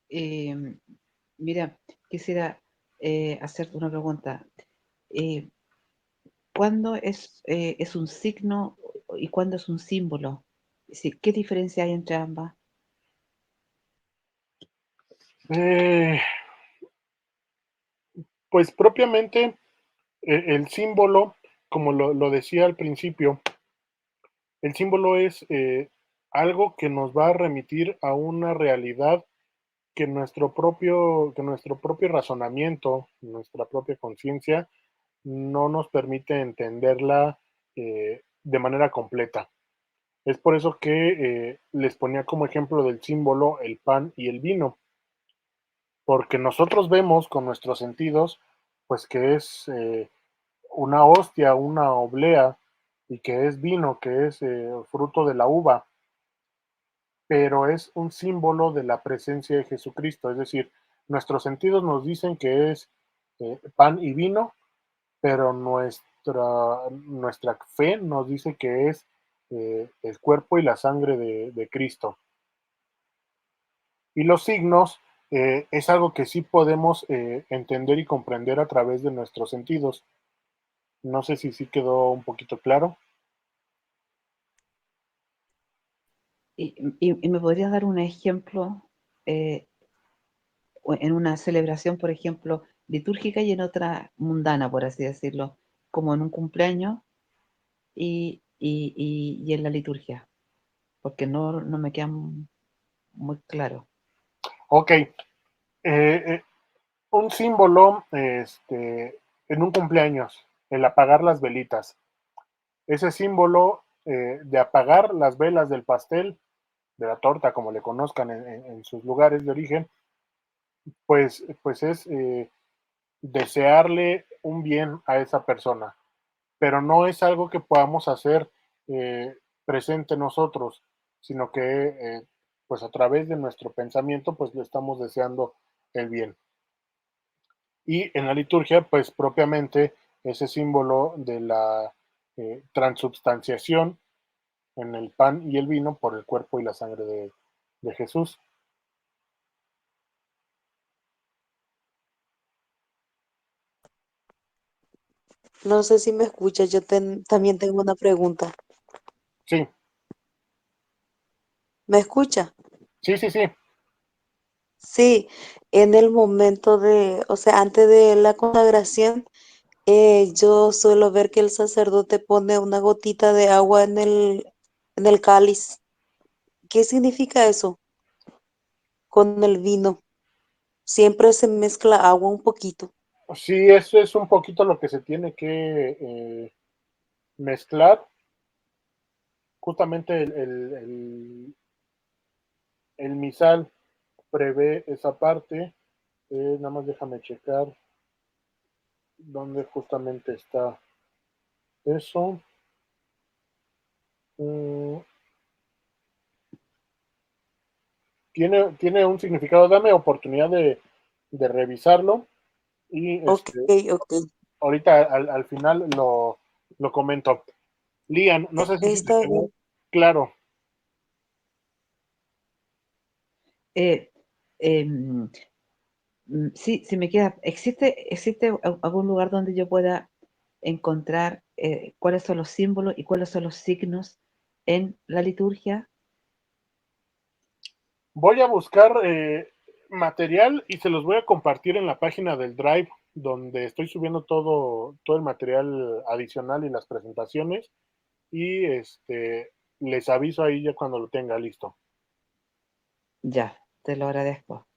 Speaker 2: Eh, Mira, quisiera hacerte una pregunta. Eh, ¿Cuándo es un signo y cuándo es un símbolo? Sí, ¿qué diferencia hay entre ambas?
Speaker 1: Eh, pues propiamente el símbolo, como lo decía al principio, el símbolo es algo que nos va a remitir a una realidad que nuestro propio razonamiento, nuestra propia conciencia, no nos permite entenderla de manera completa. Es por eso que les ponía como ejemplo del símbolo el pan y el vino, porque nosotros vemos con nuestros sentidos, pues que es una hostia, una oblea, y que es vino, que es fruto de la uva, pero es un símbolo de la presencia de Jesucristo. Es decir, nuestros sentidos nos dicen que es pan y vino, pero nuestra fe nos dice que es el cuerpo y la sangre de Cristo. Y los signos es algo que sí podemos entender y comprender a través de nuestros sentidos. No sé si sí quedó un poquito claro.
Speaker 2: ¿Y me podrías dar un ejemplo eh, en una celebración, por ejemplo, litúrgica y en otra mundana, por así decirlo, como en un cumpleaños y en la liturgia? Porque no me queda muy claro.
Speaker 1: Ok, un símbolo en un cumpleaños, el apagar las velitas. Ese símbolo de apagar las velas del pastel, de la torta, como le conozcan en sus lugares de origen, pues es desearle un bien a esa persona, pero no es algo que podamos hacer presente nosotros, sino que pues a través de nuestro pensamiento pues le estamos deseando el bien. Y en la liturgia pues propiamente ese símbolo de la transubstanciación en el pan y el vino por el cuerpo y la sangre de Jesús.
Speaker 3: No sé si me escucha, yo también tengo una pregunta.
Speaker 1: Sí,
Speaker 3: ¿Me escucha?
Speaker 1: sí, sí, sí.
Speaker 3: Sí, en el momento o sea, antes de la consagración, yo suelo ver que el sacerdote pone una gotita de agua en el cáliz. ¿Qué significa eso con el vino? Siempre se mezcla agua un poquito.
Speaker 1: Sí, eso es un poquito lo que se tiene que mezclar. Justamente el misal prevé esa parte. Nada más déjame checar dónde justamente está eso. Mm, tiene un significado. Dame oportunidad de revisarlo y
Speaker 3: Ok, ok.
Speaker 1: ahorita al final lo comento. Lian, no sé si te
Speaker 3: Está
Speaker 1: quedó
Speaker 3: bien.
Speaker 1: claro.
Speaker 2: Eh, em, sí, sí me queda. ¿Existe algún lugar donde yo pueda encontrar cuáles son los símbolos y cuáles son los signos en la liturgia?
Speaker 1: Voy a buscar material y se los voy a compartir en la página del Drive, donde estoy subiendo todo el material adicional y las presentaciones. Y les aviso ahí ya cuando lo tenga listo.
Speaker 2: Ya, te lo agradezco.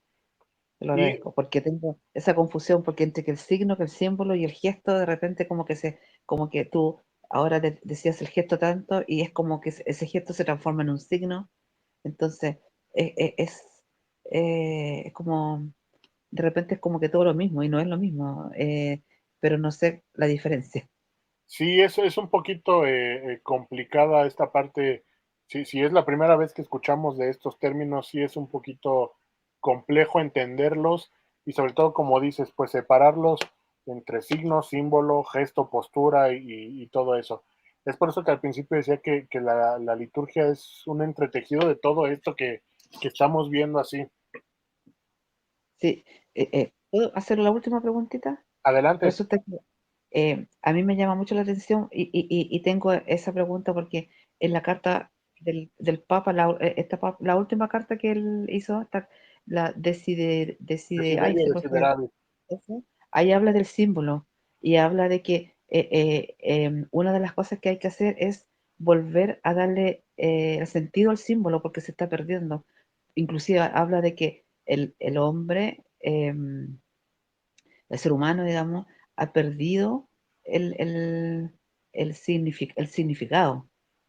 Speaker 2: Te lo
Speaker 1: Y
Speaker 2: agradezco, porque tengo esa confusión, porque entre que el signo, que el símbolo y el gesto, de repente como que tú ahora decías el gesto tanto y es como que ese gesto se transforma en un signo, entonces es como, de repente es como que todo lo mismo y no es lo mismo, pero no sé la diferencia.
Speaker 1: sí, es un poquito complicada esta parte. Si es la primera vez que escuchamos de estos términos, sí es un poquito complejo entenderlos y sobre todo, como dices, pues separarlos entre signo, símbolo, gesto, postura y todo eso. Es por eso que al principio decía que la liturgia es un entretejido de todo esto que estamos viendo así.
Speaker 2: Sí, ¿puedo hacer la última preguntita?
Speaker 1: Adelante.
Speaker 2: Resulta que a mí me llama mucho la atención y tengo esa pregunta porque en la carta del Papa, la última carta que él hizo, la ay,
Speaker 1: Desiderio
Speaker 2: se me fue
Speaker 1: desiderable.
Speaker 2: eso, ahí habla del símbolo y habla de que una de las cosas que hay que hacer es volver a darle el sentido al símbolo porque se está perdiendo. Inclusive habla de que el hombre, el ser humano, digamos, ha perdido el, el, el significado.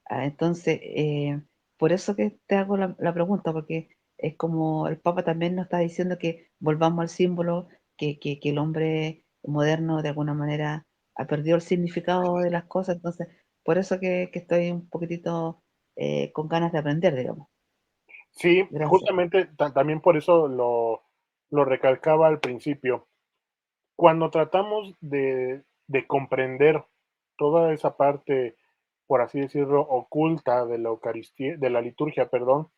Speaker 2: Entonces, por eso que te hago la pregunta, porque es como el Papa también nos está diciendo que volvamos al símbolo, que el hombre moderno de alguna manera ha perdido el significado de las cosas, entonces, por eso que estoy un poquitito con ganas de aprender, digamos.
Speaker 1: Sí,
Speaker 2: Gracias.
Speaker 1: justamente también por eso lo recalcaba al principio. Cuando tratamos de comprender toda esa parte, por así decirlo, oculta de la Eucaristía, de la liturgia, perdón,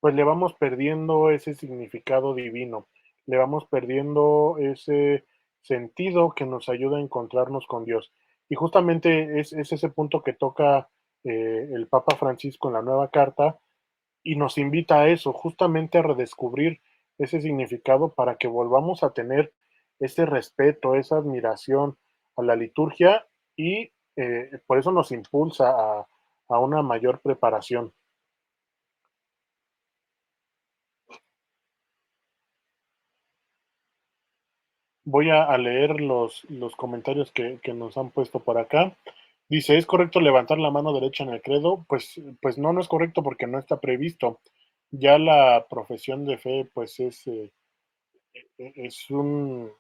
Speaker 1: pues le vamos perdiendo ese significado divino, le vamos perdiendo ese sentido que nos ayuda a encontrarnos con Dios. Y justamente es ese punto que toca el Papa Francisco en la nueva carta y nos invita a eso, justamente a redescubrir ese significado para que volvamos a tener ese respeto, esa admiración a la liturgia y por eso nos impulsa a una mayor preparación. Voy a leer los comentarios que nos han puesto por acá. Dice, ¿es correcto levantar la mano derecha en el credo? Pues no, no es correcto porque no está previsto. Ya la profesión de fe, pues es un,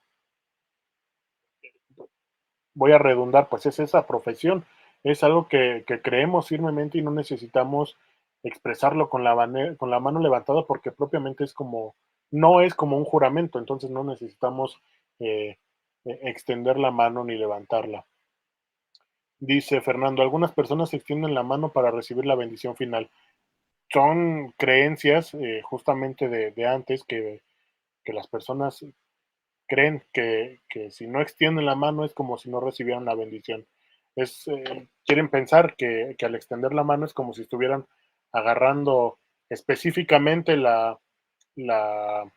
Speaker 1: voy a redundar, pues es esa profesión. Es algo que creemos firmemente y no necesitamos expresarlo con la mano levantada porque propiamente no es como un juramento, entonces no necesitamos eh, extender la mano ni levantarla. Dice Fernando, algunas personas extienden la mano para recibir la bendición final. Son creencias justamente de antes que las personas creen que si no extienden la mano es como si no recibieran la bendición. Quieren pensar que al extender la mano es como si estuvieran agarrando específicamente la, la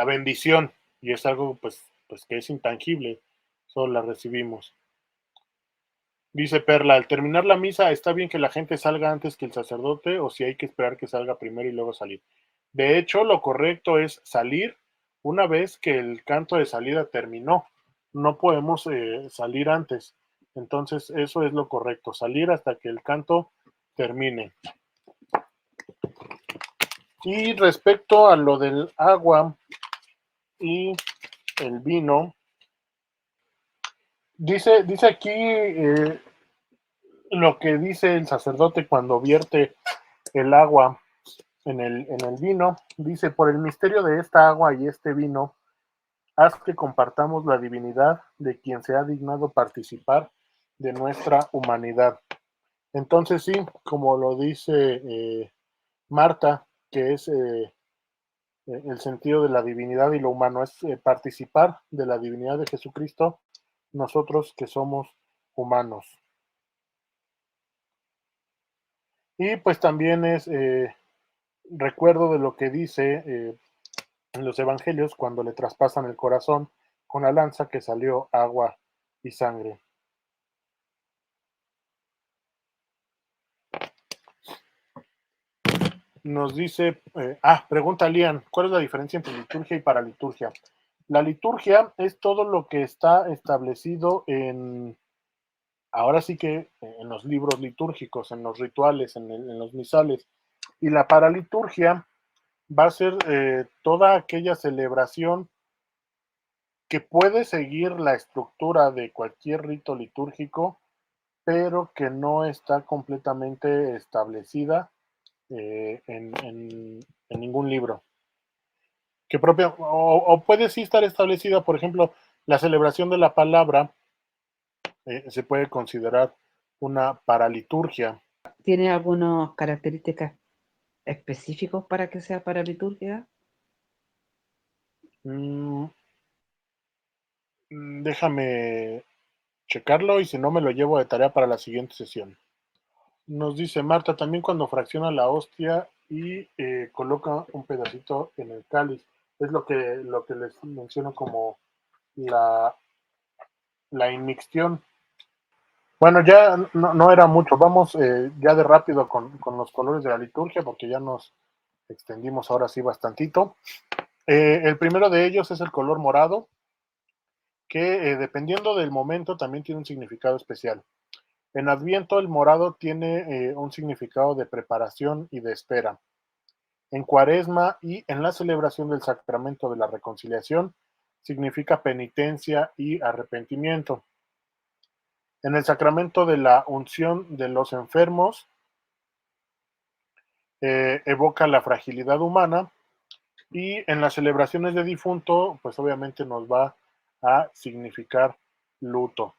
Speaker 1: bendición y es algo pues que es intangible, solo la recibimos. Dice Perla, al terminar la misa, ¿está bien que la gente salga antes que el sacerdote o si hay que esperar que salga primero y luego salir? De hecho, lo correcto es salir una vez que el canto de salida terminó. No podemos salir antes. Entonces, eso es lo correcto, salir hasta que el canto termine. Y respecto a lo del agua y el vino, dice aquí lo que dice el sacerdote cuando vierte el agua en el vino. Dice, por el misterio de esta agua y este vino, haz que compartamos la divinidad de quien se ha dignado participar de nuestra humanidad. Entonces sí, como lo dice Marta, que es el sentido de la divinidad y lo humano, es participar de la divinidad de Jesucristo, nosotros que somos humanos. Y pues también es recuerdo de lo que dice en los evangelios cuando le traspasan el corazón con la lanza que salió agua y sangre. Nos dice, pregunta Lian, ¿cuál es la diferencia entre liturgia y paraliturgia? La liturgia es todo lo que está establecido ahora sí que en los libros litúrgicos, en los rituales, en los misales. Y la paraliturgia va a ser toda aquella celebración que puede seguir la estructura de cualquier rito litúrgico, pero que no está completamente establecida en ningún libro. Que o puede sí estar establecida, por ejemplo, la celebración de la palabra se puede considerar una paraliturgia.
Speaker 2: ¿Tiene algunas características específicos para que sea paralitúrgica?
Speaker 1: Mm, déjame checarlo y si no me lo llevo de tarea para la siguiente sesión. Nos dice Marta, también cuando fracciona la hostia y coloca un pedacito en el cáliz. Es lo que les menciono como la inmixtión. Bueno, ya no era mucho. Vamos ya de rápido con los colores de la liturgia porque ya nos extendimos ahora sí bastantito. El primero de ellos es el color morado, que dependiendo del momento también tiene un significado especial. En Adviento el morado tiene un significado de preparación y de espera. En Cuaresma y en la celebración del sacramento de la reconciliación significa penitencia y arrepentimiento. En el sacramento de la unción de los enfermos evoca la fragilidad humana y en las celebraciones de difunto pues obviamente nos va a significar luto.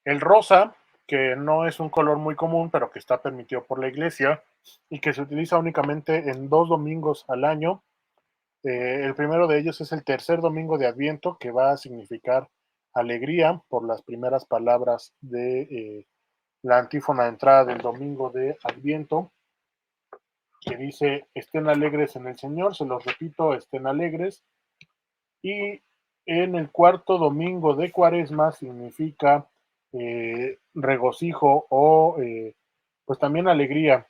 Speaker 1: El rosa, que no es un color muy común, pero que está permitido por la iglesia y que se utiliza únicamente en 2 domingos al año. El primero de ellos es el tercer domingo de Adviento, que va a significar alegría por las primeras palabras de la antífona de entrada del domingo de Adviento, que dice, estén alegres en el Señor, se los repito, estén alegres. Y en el cuarto domingo de Cuaresma significa regocijo o pues también alegría.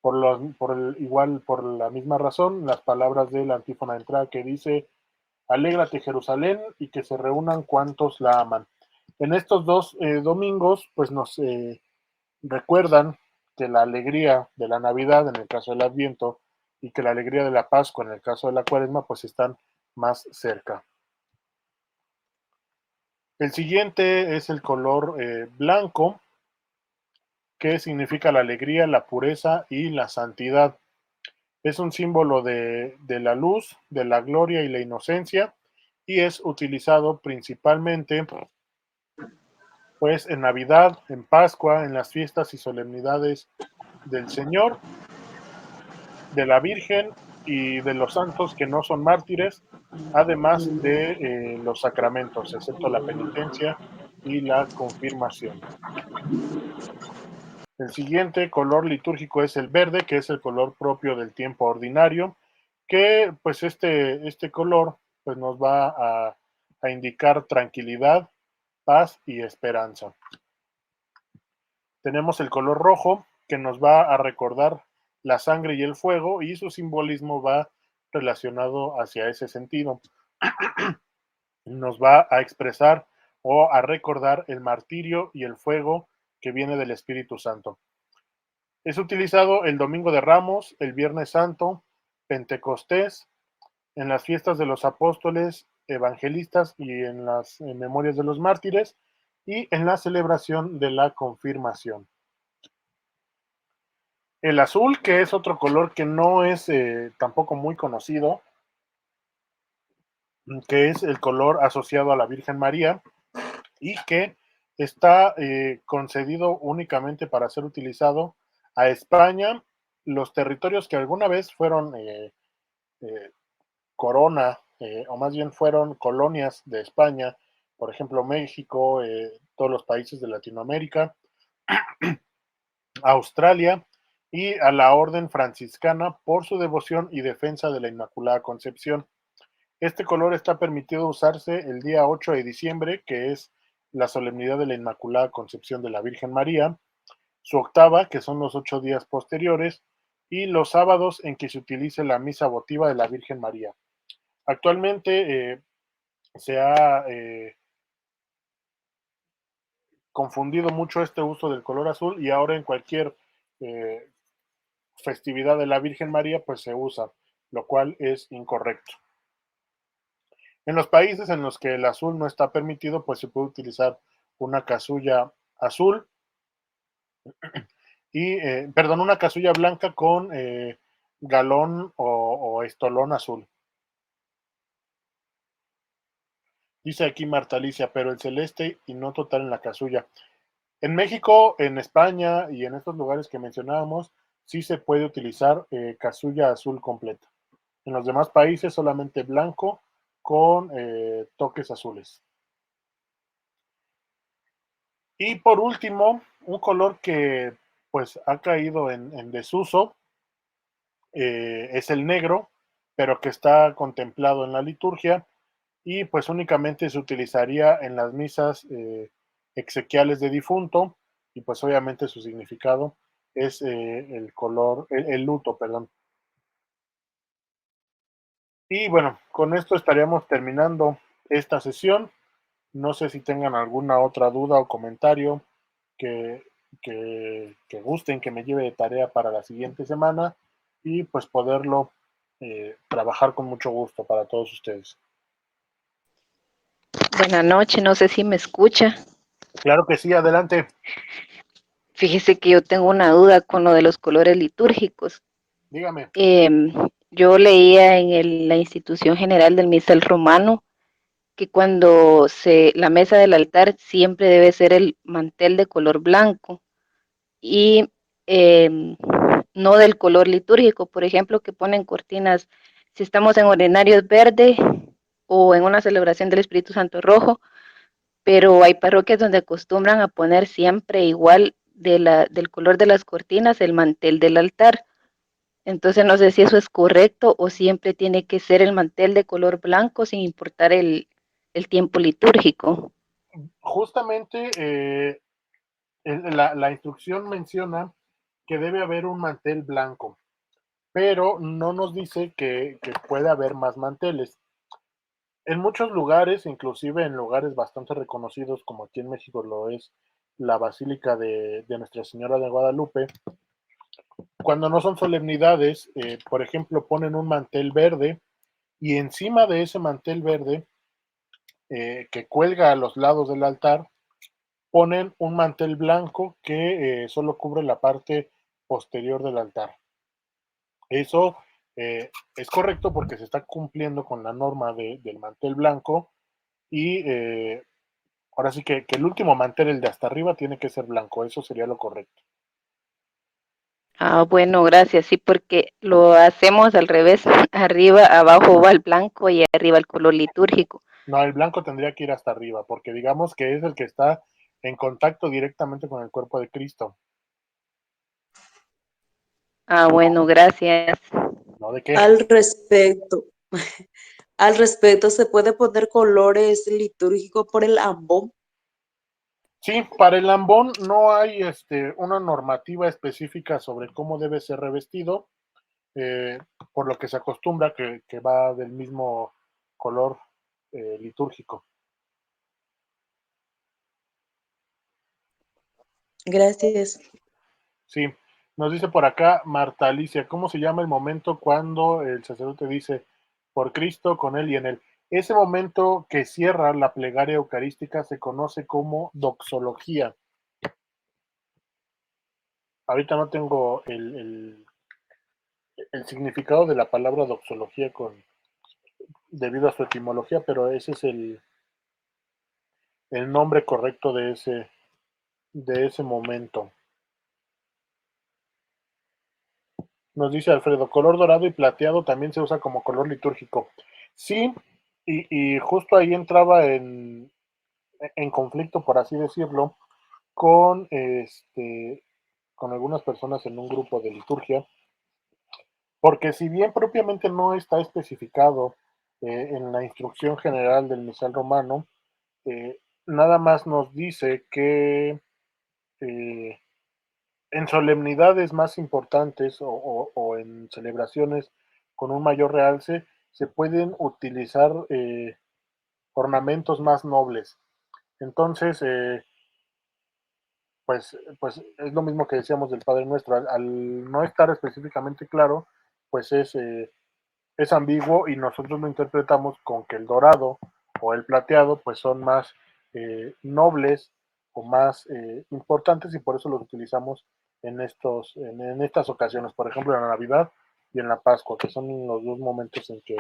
Speaker 1: Igual por la misma razón, las palabras de la antífona de entrada que dice, alégrate Jerusalén y que se reúnan cuantos la aman. En estos dos domingos, pues nos recuerdan que la alegría de la Navidad, en el caso del Adviento, y que la alegría de la Pascua, en el caso de la Cuaresma, pues están más cerca. El siguiente es el color blanco, que significa la alegría, la pureza y la santidad. Es un símbolo de la luz, de la gloria y la inocencia, y es utilizado principalmente pues en Navidad, en Pascua, en las fiestas y solemnidades del Señor, de la Virgen y de los santos que no son mártires, además de los sacramentos, excepto la penitencia y la confirmación. El siguiente color litúrgico es el verde, que es el color propio del tiempo ordinario, que pues este color pues nos va a indicar tranquilidad, paz y esperanza. Tenemos el color rojo, que nos va a recordar la sangre y el fuego, y su simbolismo va relacionado hacia ese sentido. Nos va a expresar o a recordar el martirio y el fuego que viene del Espíritu Santo. Es utilizado el Domingo de Ramos, el Viernes Santo, Pentecostés, en las fiestas de los apóstoles, evangelistas y en las memorias de los mártires y en la celebración de la confirmación. El azul, que es otro color que no es tampoco muy conocido, que es el color asociado a la Virgen María y que está concedido únicamente para ser utilizado a España, los territorios que alguna vez fueron corona, o más bien fueron colonias de España, por ejemplo México, todos los países de Latinoamérica, Australia y a la Orden Franciscana por su devoción y defensa de la Inmaculada Concepción. Este color está permitido usarse el día 8 de diciembre, que es la solemnidad de la Inmaculada Concepción de la Virgen María, su octava, que son los 8 días posteriores, y los sábados en que se utilice la misa votiva de la Virgen María. Actualmente se ha confundido mucho este uso del color azul y ahora en cualquier eh, festividad de la Virgen María pues se usa, lo cual es incorrecto. En los países en los que el azul no está permitido, pues se puede utilizar una casulla azul y, perdón, una casulla blanca con galón o estolón azul. Dice aquí Marta Alicia, pero el celeste y no total en la casulla. En México, en España y en estos lugares que mencionábamos, sí se puede utilizar casulla azul completa. En los demás países solamente blanco con toques azules. Y por último, un color que pues ha caído en desuso es el negro, pero que está contemplado en la liturgia y pues únicamente se utilizaría en las misas exequiales de difunto y pues obviamente su significado es el color, el luto, perdón. Y bueno, con esto estaríamos terminando esta sesión. No sé si tengan alguna otra duda o comentario que, que gusten que me lleve de tarea para la siguiente semana y pues poderlo trabajar con mucho gusto para todos ustedes.
Speaker 4: Buenas noches, no sé si me escucha.
Speaker 1: Claro que sí, adelante.
Speaker 4: Fíjese que yo tengo una duda con lo de los colores litúrgicos.
Speaker 1: Dígame.
Speaker 4: Yo leía en la Institución General del Misal Romano que cuando la mesa del altar siempre debe ser el mantel de color blanco y no del color litúrgico. Por ejemplo, que ponen cortinas, si estamos en ordinarios verde o en una celebración del Espíritu Santo rojo, pero hay parroquias donde acostumbran a poner siempre igual del color de las cortinas el mantel del altar. Entonces no sé si eso es correcto o siempre tiene que ser el mantel de color blanco sin importar el tiempo litúrgico.
Speaker 1: Justamente la instrucción menciona que debe haber un mantel blanco, pero no nos dice que puede haber más manteles. En muchos lugares, inclusive en lugares bastante reconocidos, como aquí en México lo es la Basílica de Nuestra Señora de Guadalupe, cuando no son solemnidades, por ejemplo, ponen un mantel verde y encima de ese mantel verde que cuelga a los lados del altar, ponen un mantel blanco que solo cubre la parte posterior del altar. Eso es correcto porque se está cumpliendo con la norma del mantel blanco y ahora sí que el último mantel, el de hasta arriba, tiene que ser blanco. Eso sería lo correcto.
Speaker 4: Ah, bueno, gracias. Sí, porque lo hacemos al revés. Arriba, abajo va el blanco y arriba el color litúrgico.
Speaker 1: No, el blanco tendría que ir hasta arriba porque digamos que es el que está en contacto directamente con el cuerpo de Cristo.
Speaker 4: Ah, bueno, gracias.
Speaker 1: ¿No de qué?
Speaker 3: Al respecto, ¿se puede poner colores litúrgicos por el ambón?
Speaker 1: Sí, para el lambón no hay una normativa específica sobre cómo debe ser revestido, eh, por lo que se acostumbra que va del mismo color litúrgico.
Speaker 3: Gracias.
Speaker 1: Sí, nos dice por acá Marta Alicia, ¿cómo se llama el momento cuando el sacerdote dice por Cristo, con él y en él? Ese momento que cierra la plegaria eucarística se conoce como doxología. Ahorita no tengo el significado de la palabra doxología debido a su etimología, pero ese es el nombre correcto de ese momento. Nos dice Alfredo, color dorado y plateado también se usa como color litúrgico. Sí, y justo ahí entraba en conflicto, por así decirlo, con, con algunas personas en un grupo de liturgia, porque si bien propiamente no está especificado en la instrucción general del misal romano, eh, nada más nos dice que eh, en solemnidades más importantes o en celebraciones con un mayor realce se pueden utilizar ornamentos más nobles. Entonces, pues es lo mismo que decíamos del Padre Nuestro. Al no estar específicamente claro, pues es ambiguo y nosotros lo interpretamos con que el dorado o el plateado pues son más nobles o más importantes y por eso los utilizamos en estas ocasiones, por ejemplo en la Navidad y en la Pascua, que son los dos momentos en que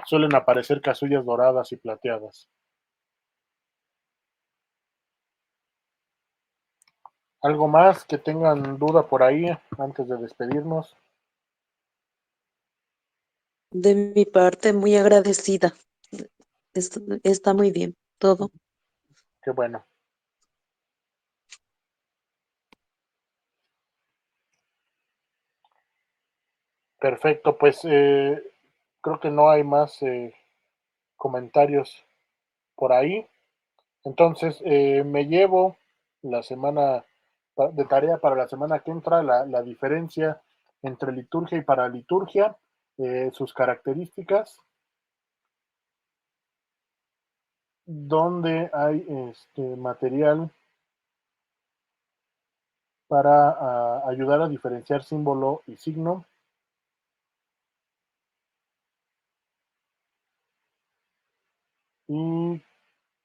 Speaker 1: suelen aparecer casullas doradas y plateadas. ¿Algo más que tengan duda por ahí antes de despedirnos?
Speaker 3: De mi parte, muy agradecida. Está muy bien todo.
Speaker 1: Qué bueno. Perfecto, pues creo que no hay más comentarios por ahí. Entonces, me llevo la semana de tarea para la semana que entra la diferencia entre liturgia y paraliturgia, sus características, donde hay material para ayudar a diferenciar símbolo y signo. Y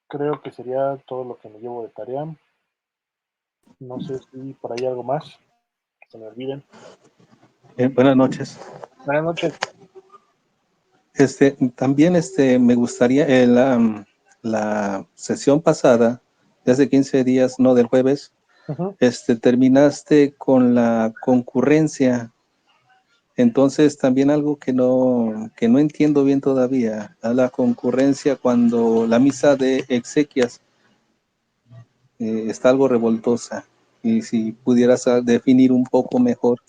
Speaker 1: creo que sería todo lo que me llevo de tarea. No sé si por ahí algo más que se me olviden.
Speaker 5: Buenas noches.
Speaker 1: Buenas noches.
Speaker 5: También me gustaría, la sesión pasada, de hace 15 días, no del jueves,
Speaker 1: Uh-huh.
Speaker 5: Terminaste con la concurrencia. Entonces, también algo que no entiendo bien todavía, a la concurrencia cuando la misa de exequias está algo revoltosa. Y si pudieras definir un poco mejor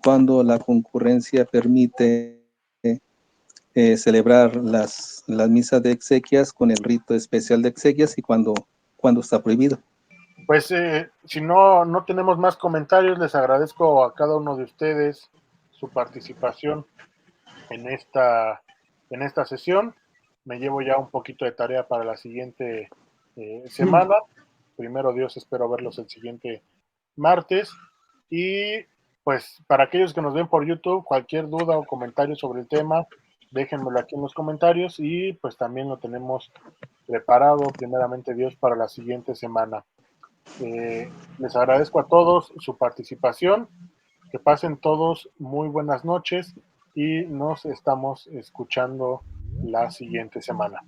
Speaker 5: cuando la concurrencia permite celebrar las misas de exequias con el rito especial de exequias y cuando está prohibido.
Speaker 1: Pues si no tenemos más comentarios, les agradezco a cada uno de ustedes su participación en en esta sesión. Me llevo ya un poquito de tarea para la siguiente semana. Primero Dios, espero verlos el siguiente martes. Y pues para aquellos que nos ven por YouTube, cualquier duda o comentario sobre el tema, déjenmelo aquí en los comentarios y pues también lo tenemos preparado, primeramente Dios, para la siguiente semana. Les agradezco a todos su participación, que pasen todos muy buenas noches y nos estamos escuchando la siguiente semana.